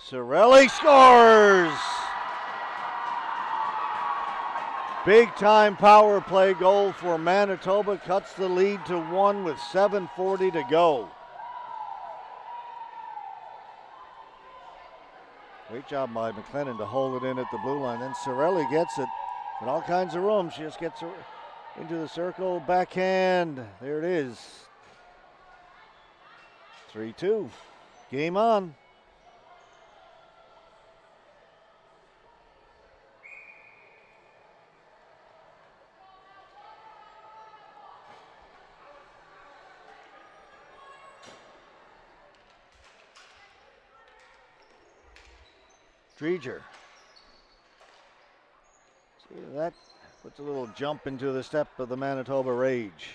Cirelli scores! Big time power play goal for Manitoba. Cuts the lead to 1 with 7:40 to go. Great job by McLennan to hold it in at the blue line. Then Cirelli gets it in all kinds of room. She just gets into the circle. Backhand. There it is. 3-2. Game on. Dreger. See, that puts a little jump into the step of the Manitoba Rage.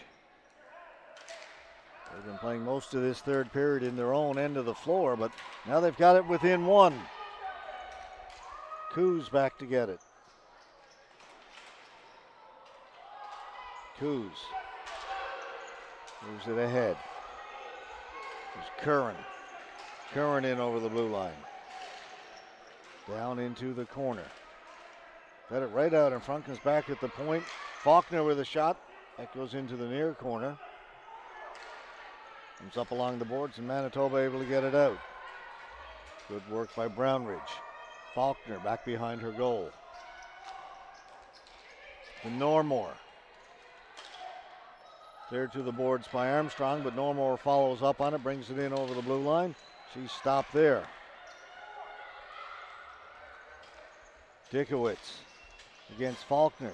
They've been playing most of this third period in their own end of the floor, but now they've got it within 1. Coos back to get it. Coos moves it ahead. There's Curran. Curran in over the blue line. Down into the corner. Got it right out in front, comes back at the point. Faulkner with a shot. That goes into the near corner. Comes up along the boards, and Manitoba able to get it out. Good work by Brownridge. Faulkner back behind her goal. To Normore. Cleared to the boards by Armstrong, but Normore follows up on it, brings it in over the blue line. She's stopped there. Dikowitz against Faulkner.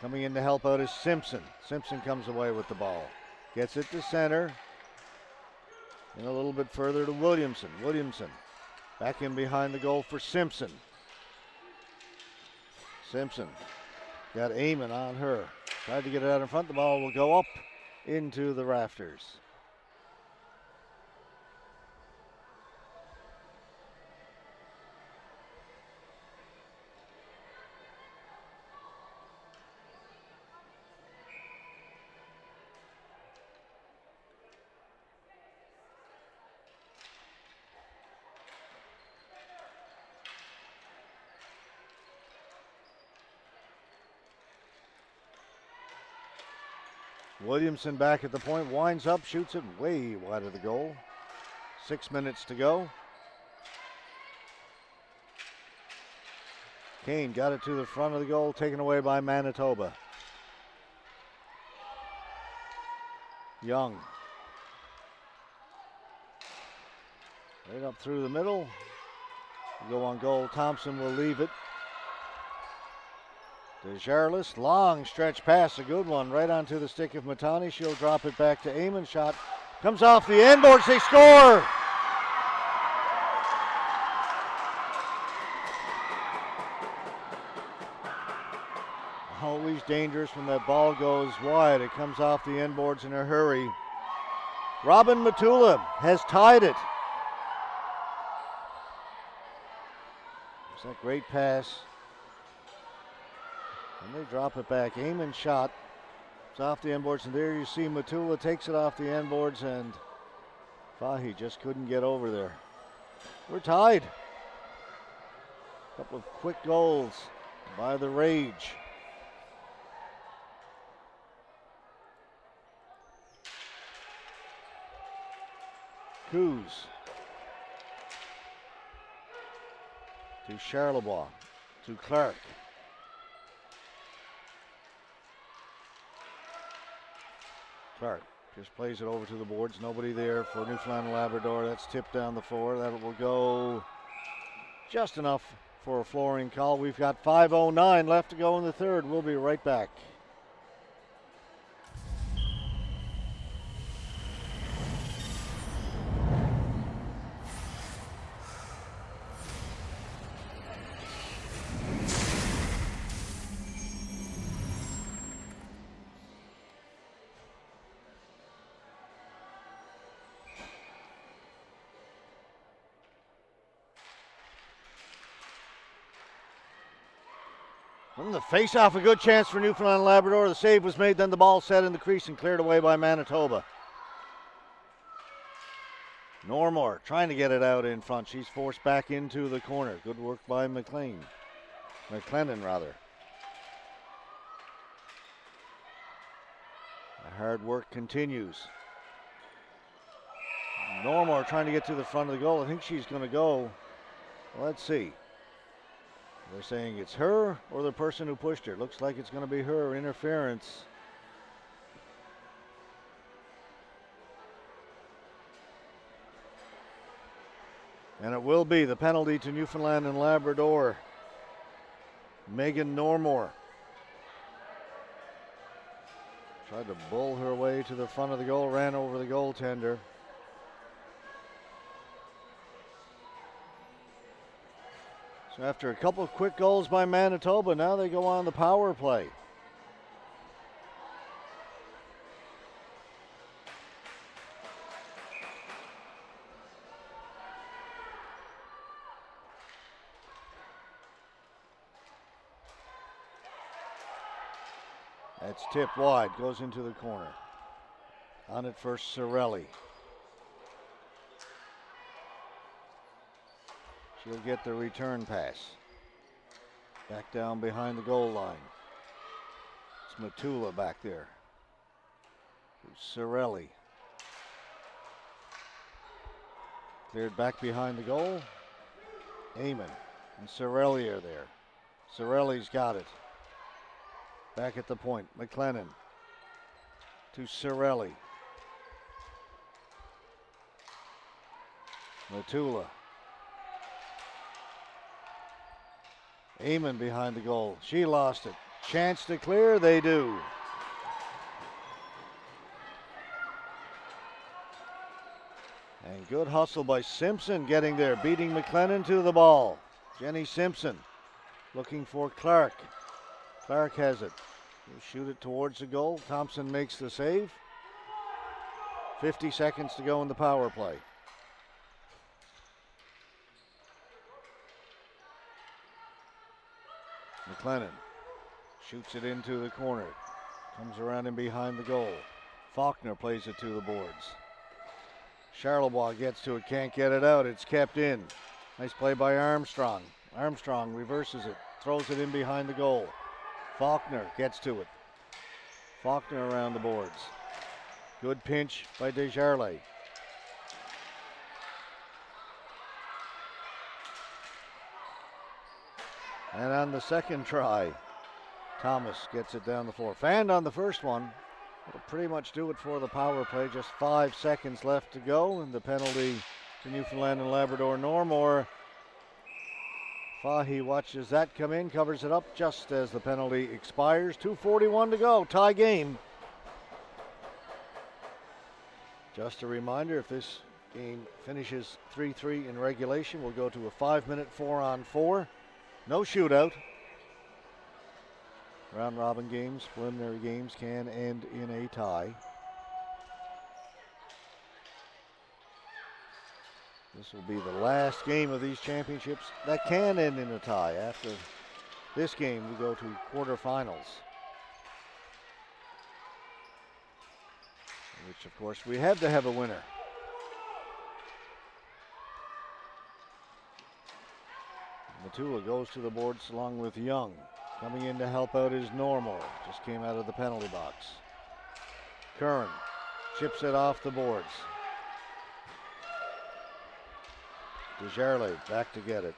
Coming in to help out is Simpson. Simpson comes away with the ball. Gets it to center. And a little bit further to Williamson. Williamson back in behind the goal for Simpson. Simpson got Amon on her. Tried to get it out in front. The ball will go up into the rafters. Williamson back at the point, winds up, shoots it way wide of the goal. 6 minutes to go. Kane got it to the front of the goal, taken away by Manitoba. Young. Right up through the middle. Go on goal. Thompson will leave it. Desjarlais, long stretch pass, a good one, right onto the stick of Matani. She'll drop it back to Amon. Shot comes off the end boards. They score! Always dangerous when that ball goes wide. It comes off the end boards in a hurry. Robin Matula has tied it. It's that great pass. And they drop it back. Amon shot. It's off the end boards, and there you see Matula takes it off the end boards, and Fahy just couldn't get over there. We're tied. A couple of quick goals by the Rage. Coos to Charlebois, to Clark. Clark just plays it over to the boards. Nobody there for Newfoundland and Labrador. That's tipped down the floor. That will go just enough for a flooring call. We've got 5:09 left to go in the third. We'll be right back. From the face-off, a good chance for Newfoundland and Labrador. The save was made, then the ball set in the crease and cleared away by Manitoba. Normore trying to get it out in front. She's forced back into the corner. Good work by McLennan. The hard work continues. Normore trying to get to the front of the goal. I think she's going to go. Let's see. They're saying it's her or the person who pushed her. Looks like it's going to be her. Interference. And it will be the penalty to Newfoundland and Labrador. Megan Normore tried to bull her way to the front of the goal, ran over the goaltender. So after a couple of quick goals by Manitoba, now they go on the power play. That's tipped wide, goes into the corner. On it for Cirelli. She'll get the return pass. Back down behind the goal line. It's Matula back there. Cirelli. Cleared back behind the goal. Amon and Cirelli are there. Cirelli's got it. Back at the point. McLennan to Cirelli. Matula. Amon behind the goal. She lost it. Chance to clear. They do. And good hustle by Simpson getting there, beating McLennan to the ball. Jenny Simpson looking for Clark. Clark has it. He'll shoot it towards the goal. Thompson makes the save. 50 seconds to go in the power play. McLennan shoots it into the corner. Comes around in behind the goal. Faulkner plays it to the boards. Charlebois gets to it, can't get it out. It's kept in. Nice play by Armstrong. Armstrong reverses it, throws it in behind the goal. Faulkner gets to it. Faulkner around the boards. Good pinch by Desjardins. And on the second try, Thomas gets it down the floor. Fanned on the first one. That'll pretty much do it for the power play. Just 5 seconds left to go, and the penalty to Newfoundland and Labrador. Normore Fahy watches that come in, covers it up just as the penalty expires. 2:41 to go, tie game. Just a reminder, if this game finishes 3-3 in regulation, we'll go to a 5-minute 4-on-4. No shootout. Round robin games, preliminary games can end in a tie. This will be the last game of these championships that can end in a tie. After this game, we go to quarterfinals, which of course we had to have a winner. Matula goes to the boards along with Young. Coming in to help out is Normore. Just came out of the penalty box. Curran chips it off the boards. Desjardins back to get it.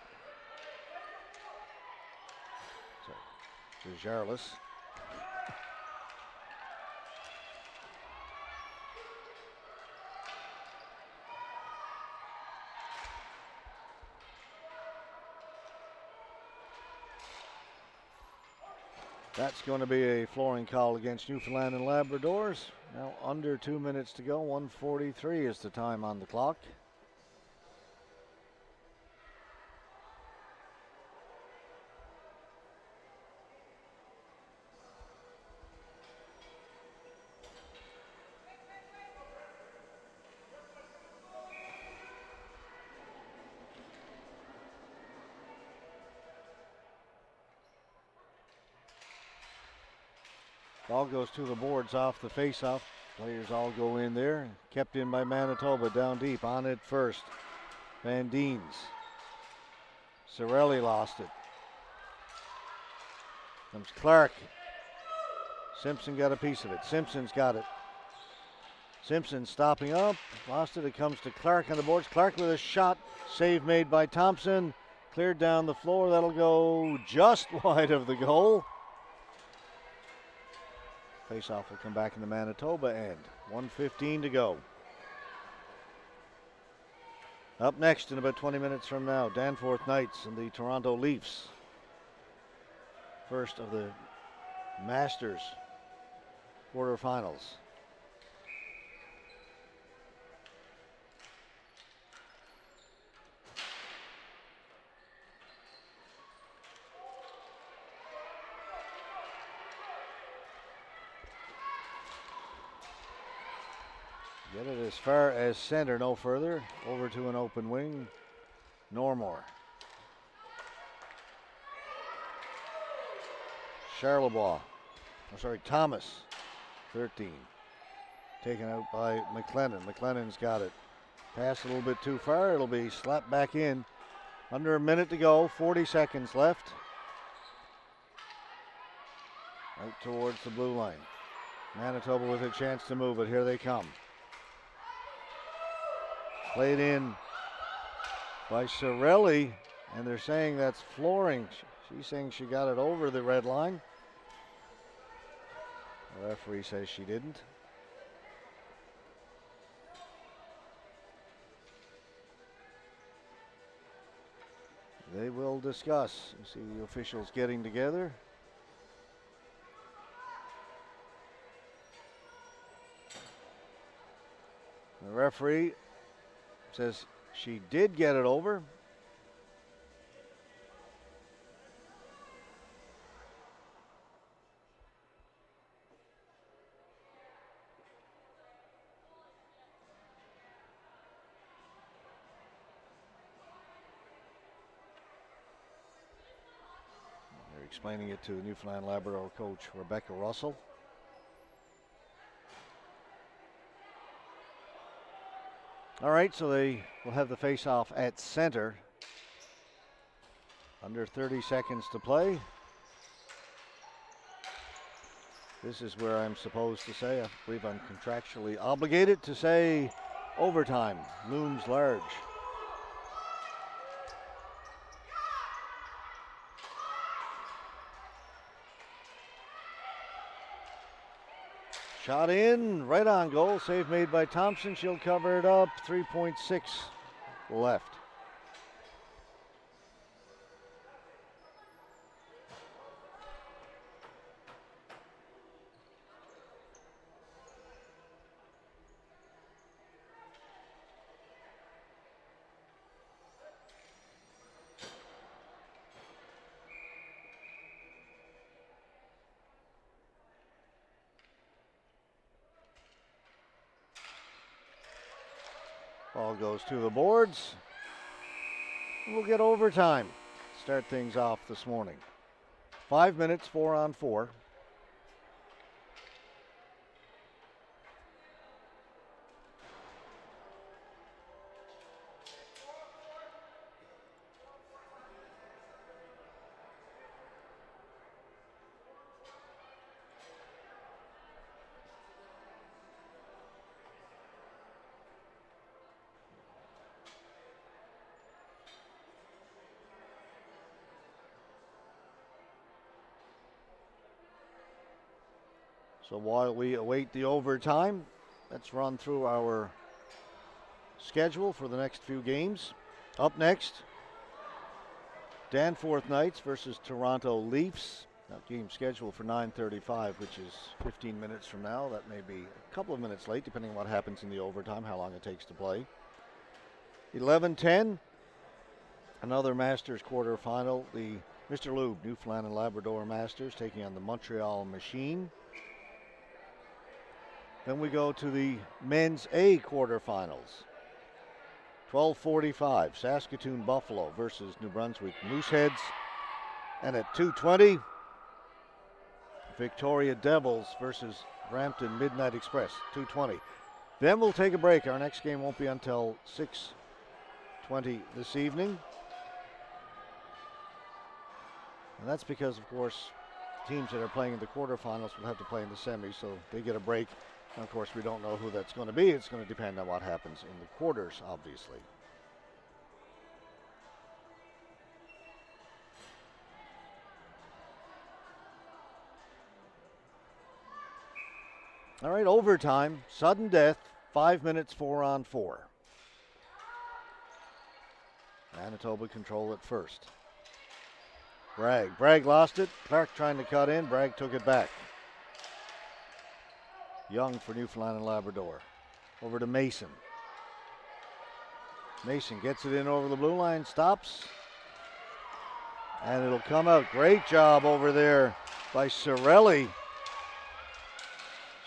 Desjardins. That's going to be a flooring call against Newfoundland and Labradors. Now under 2 minutes to go. 1:43 is the time on the clock. Ball goes to the boards off the faceoff. Players all go in there. Kept in by Manitoba down deep. On it first. Van Deens. Cirelli lost it. Comes Clark. Simpson got a piece of it. Simpson's got it. Simpson stopping up. Lost it. It comes to Clark on the boards. Clark with a shot. Save made by Thompson. Cleared down the floor. That'll go just wide of the goal. Faceoff will come back in the Manitoba end. 1:15 to go. Up next in about 20 minutes from now, Danforth Knights and the Toronto Leafs. First of the Masters quarterfinals. Get it as far as center, no further. Over to an open wing. Normore. Thomas. 13. Taken out by McLennan. McLennan's got it. Pass a little bit too far. It'll be slapped back in. Under a minute to go. 40 seconds left. Out towards the blue line. Manitoba with a chance to move it. Here they come. Played in by Cirelli, and they're saying that's flooring. She's saying she got it over the red line. The referee says she didn't. They will discuss. You see the officials getting together. The referee says she did get it over. They're explaining it to the Newfoundland Labrador coach, Rebecca Russell. All right, so they will have the face-off at center. Under 30 seconds to play. This is where I'm supposed to say, I believe I'm contractually obligated to say overtime looms large. Shot in, right on goal. Save made by Thompson. She'll cover it up. 3.6 left. Ball goes to the boards. We'll get overtime. Start things off this morning. 5 minutes, 4-on-4. So while we await the overtime, let's run through our schedule for the next few games. Up next, Danforth Knights versus Toronto Leafs. That game scheduled for 9:35, which is 15 minutes from now. That may be a couple of minutes late, depending on what happens in the overtime, how long it takes to play. 11:10, another Masters quarterfinal. The Mr. Lube Newfoundland and Labrador Masters taking on the Montreal Machine. Then we go to the men's A quarterfinals. 12:45, Saskatoon Buffalo versus New Brunswick Mooseheads. And at 2:20, Victoria Devils versus Brampton Midnight Express, 2:20. Then we'll take a break. Our next game won't be until 6:20 this evening. And that's because, of course, teams that are playing in the quarterfinals will have to play in the semis, so they get a break. And of course, we don't know who that's going to be. It's going to depend on what happens in the quarters, obviously. All right, overtime, sudden death, 5 minutes, 4-on-4. Manitoba control it first. Bragg lost it. Clark trying to cut in. Bragg took it back. Young for Newfoundland and Labrador. Over to Mason. Mason gets it in over the blue line, stops. And it'll come out. Great job over there by Cirelli.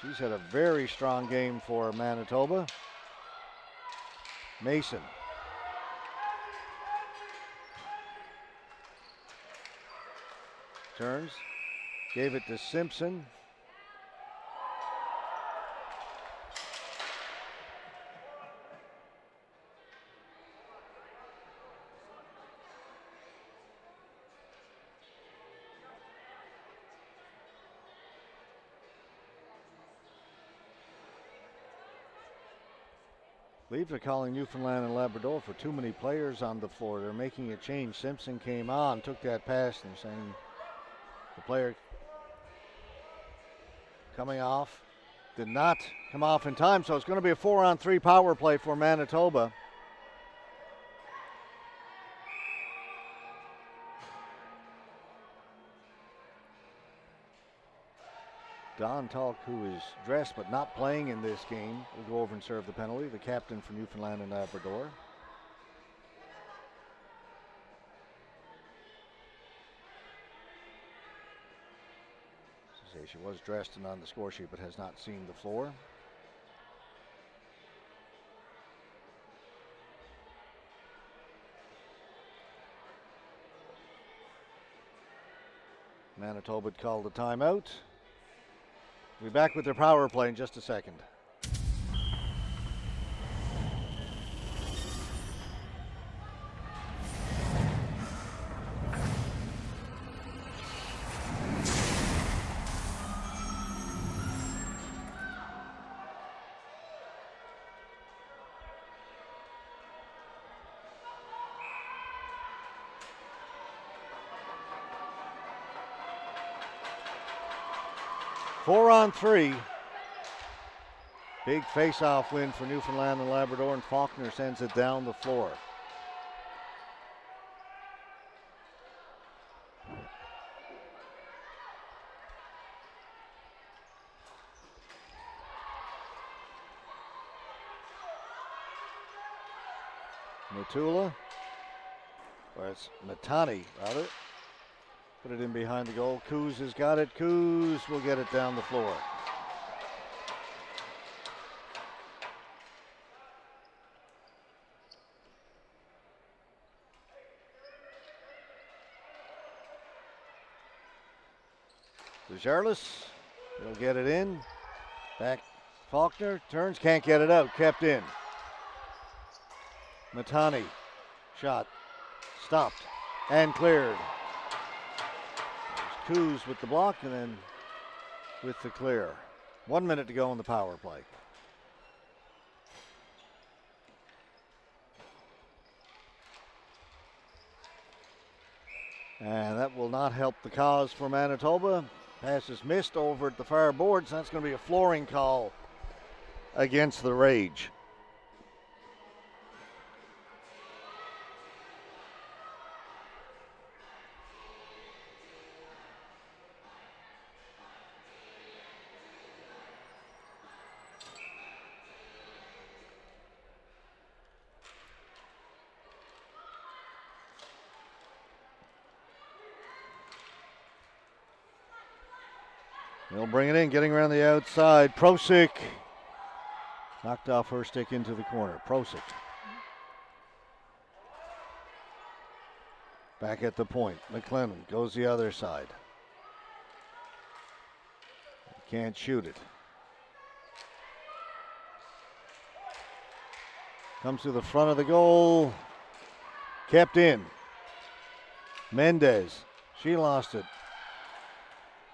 She's had a very strong game for Manitoba. Mason. Turns. Gave it to Simpson. I believe they're calling Newfoundland and Labrador for too many players on the floor. They're making a change. Simpson came on, took that pass, and saying the player coming off did not come off in time, so it's going to be a 4-on-3 power play for Manitoba. Don Talk, who is dressed but not playing in this game, will go over and serve the penalty, the captain for Newfoundland and Labrador. She was dressed and on the score sheet but has not seen the floor. Manitoba called a timeout. We'll be back with their power play in just a second. Four on three. Big face-off win for Newfoundland and Labrador, and Faulkner sends it down the floor. Matula, or it's Matani rather. Put it in behind the goal. Coos has got it. Coos will get it down the floor. Desjarlis, he'll get it in. Back, Faulkner turns, can't get it out. Kept in. Matani, shot, stopped, and cleared. Coos with the block and then with the clear. 1 minute to go in the power play. And that will not help the cause for Manitoba. Pass is missed over at the far boards. That's going to be a flooring call against the Rage. He'll bring it in, getting around the outside. Prosick knocked off her stick into the corner. Prosick back at the point. McLennan goes the other side. Can't shoot it. Comes to the front of the goal. Kept in. Mendez. She lost it.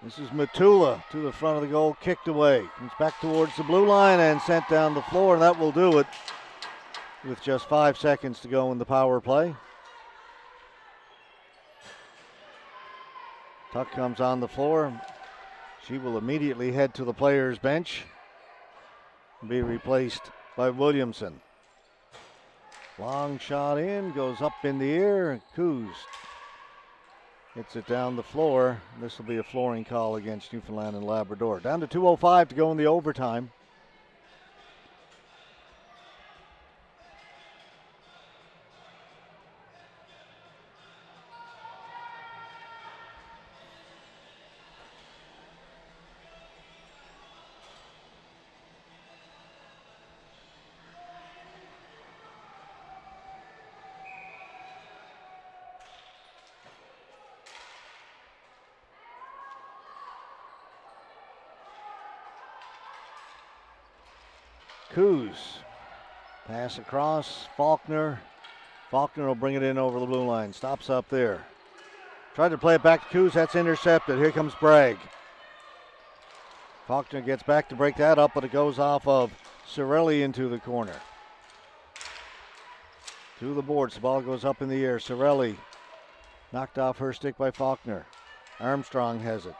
This is Matula to the front of the goal, kicked away. Comes back towards the blue line and sent down the floor, and that will do it with just 5 seconds to go in the power play. Tuck comes on the floor. She will immediately head to the players' bench and be replaced by Williamson. Long shot in, goes up in the air. Coos hits it down the floor. This will be a flooring call against Newfoundland and Labrador. Down to 2:05 to go in the overtime. Coos, pass across, Faulkner. Faulkner will bring it in over the blue line, stops up there. Tried to play it back to Coos, that's intercepted. Here comes Bragg. Faulkner gets back to break that up, but it goes off of Cirelli into the corner. To the boards. The ball goes up in the air. Cirelli knocked off her stick by Faulkner. Armstrong has it.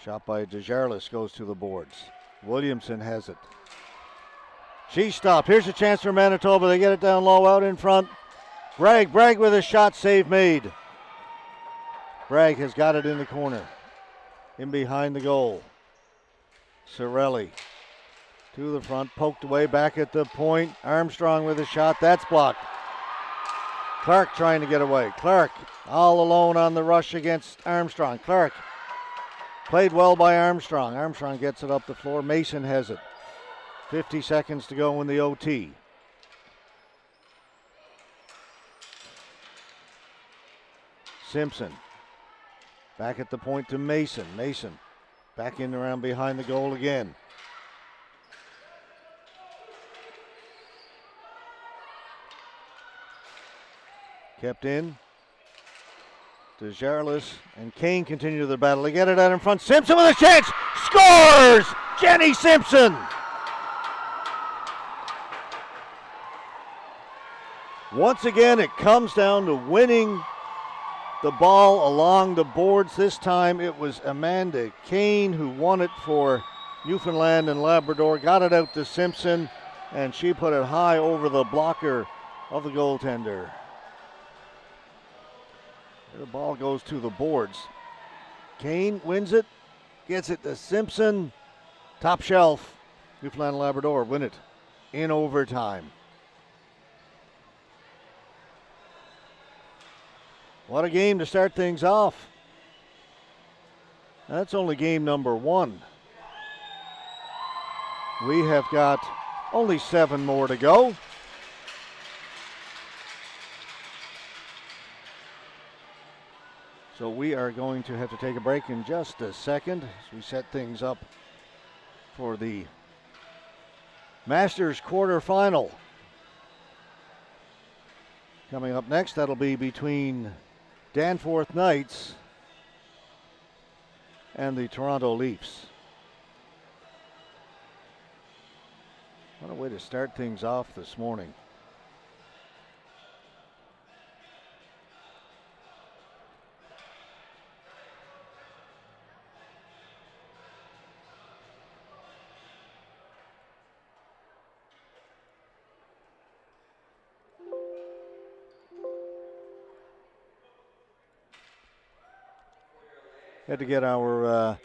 Shot by Desjarlais goes to the boards. Williamson has it. She stopped. Here's a chance for Manitoba. They get it down low out in front. Bragg with a shot, save made. Bragg has got it in the corner. In behind the goal. Cirelli to the front, poked away back at the point. Armstrong with a shot. That's blocked. Clark trying to get away. Clark all alone on the rush against Armstrong. Clark played well by Armstrong. Armstrong gets it up the floor. Mason has it. 50 seconds to go in the OT. Simpson back at the point to Mason. Mason back in around behind the goal again. Kept in. Desjarlais and Kane continue the battle. They get it out in front. Simpson with a chance. Scores! Jenny Simpson. Once again, it comes down to winning the ball along the boards. This time it was Amanda Kane who won it for Newfoundland and Labrador. Got it out to Simpson, and she put it high over the blocker of the goaltender. The ball goes to the boards. Kane wins it, gets it to Simpson. Top shelf. Newfoundland and Labrador win it in overtime. What a game to start things off. That's only game number 1. We have got only 7 more to go. So we are going to have to take a break in just a second as we set things up for the Masters quarterfinal. Coming up next, that'll be between Danforth Knights and the Toronto Leafs. What a way to start things off this morning. Had to get our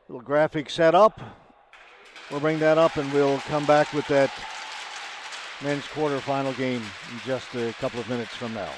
little graphic set up. We'll bring that up and we'll come back with that men's quarterfinal game in just a couple of minutes from now.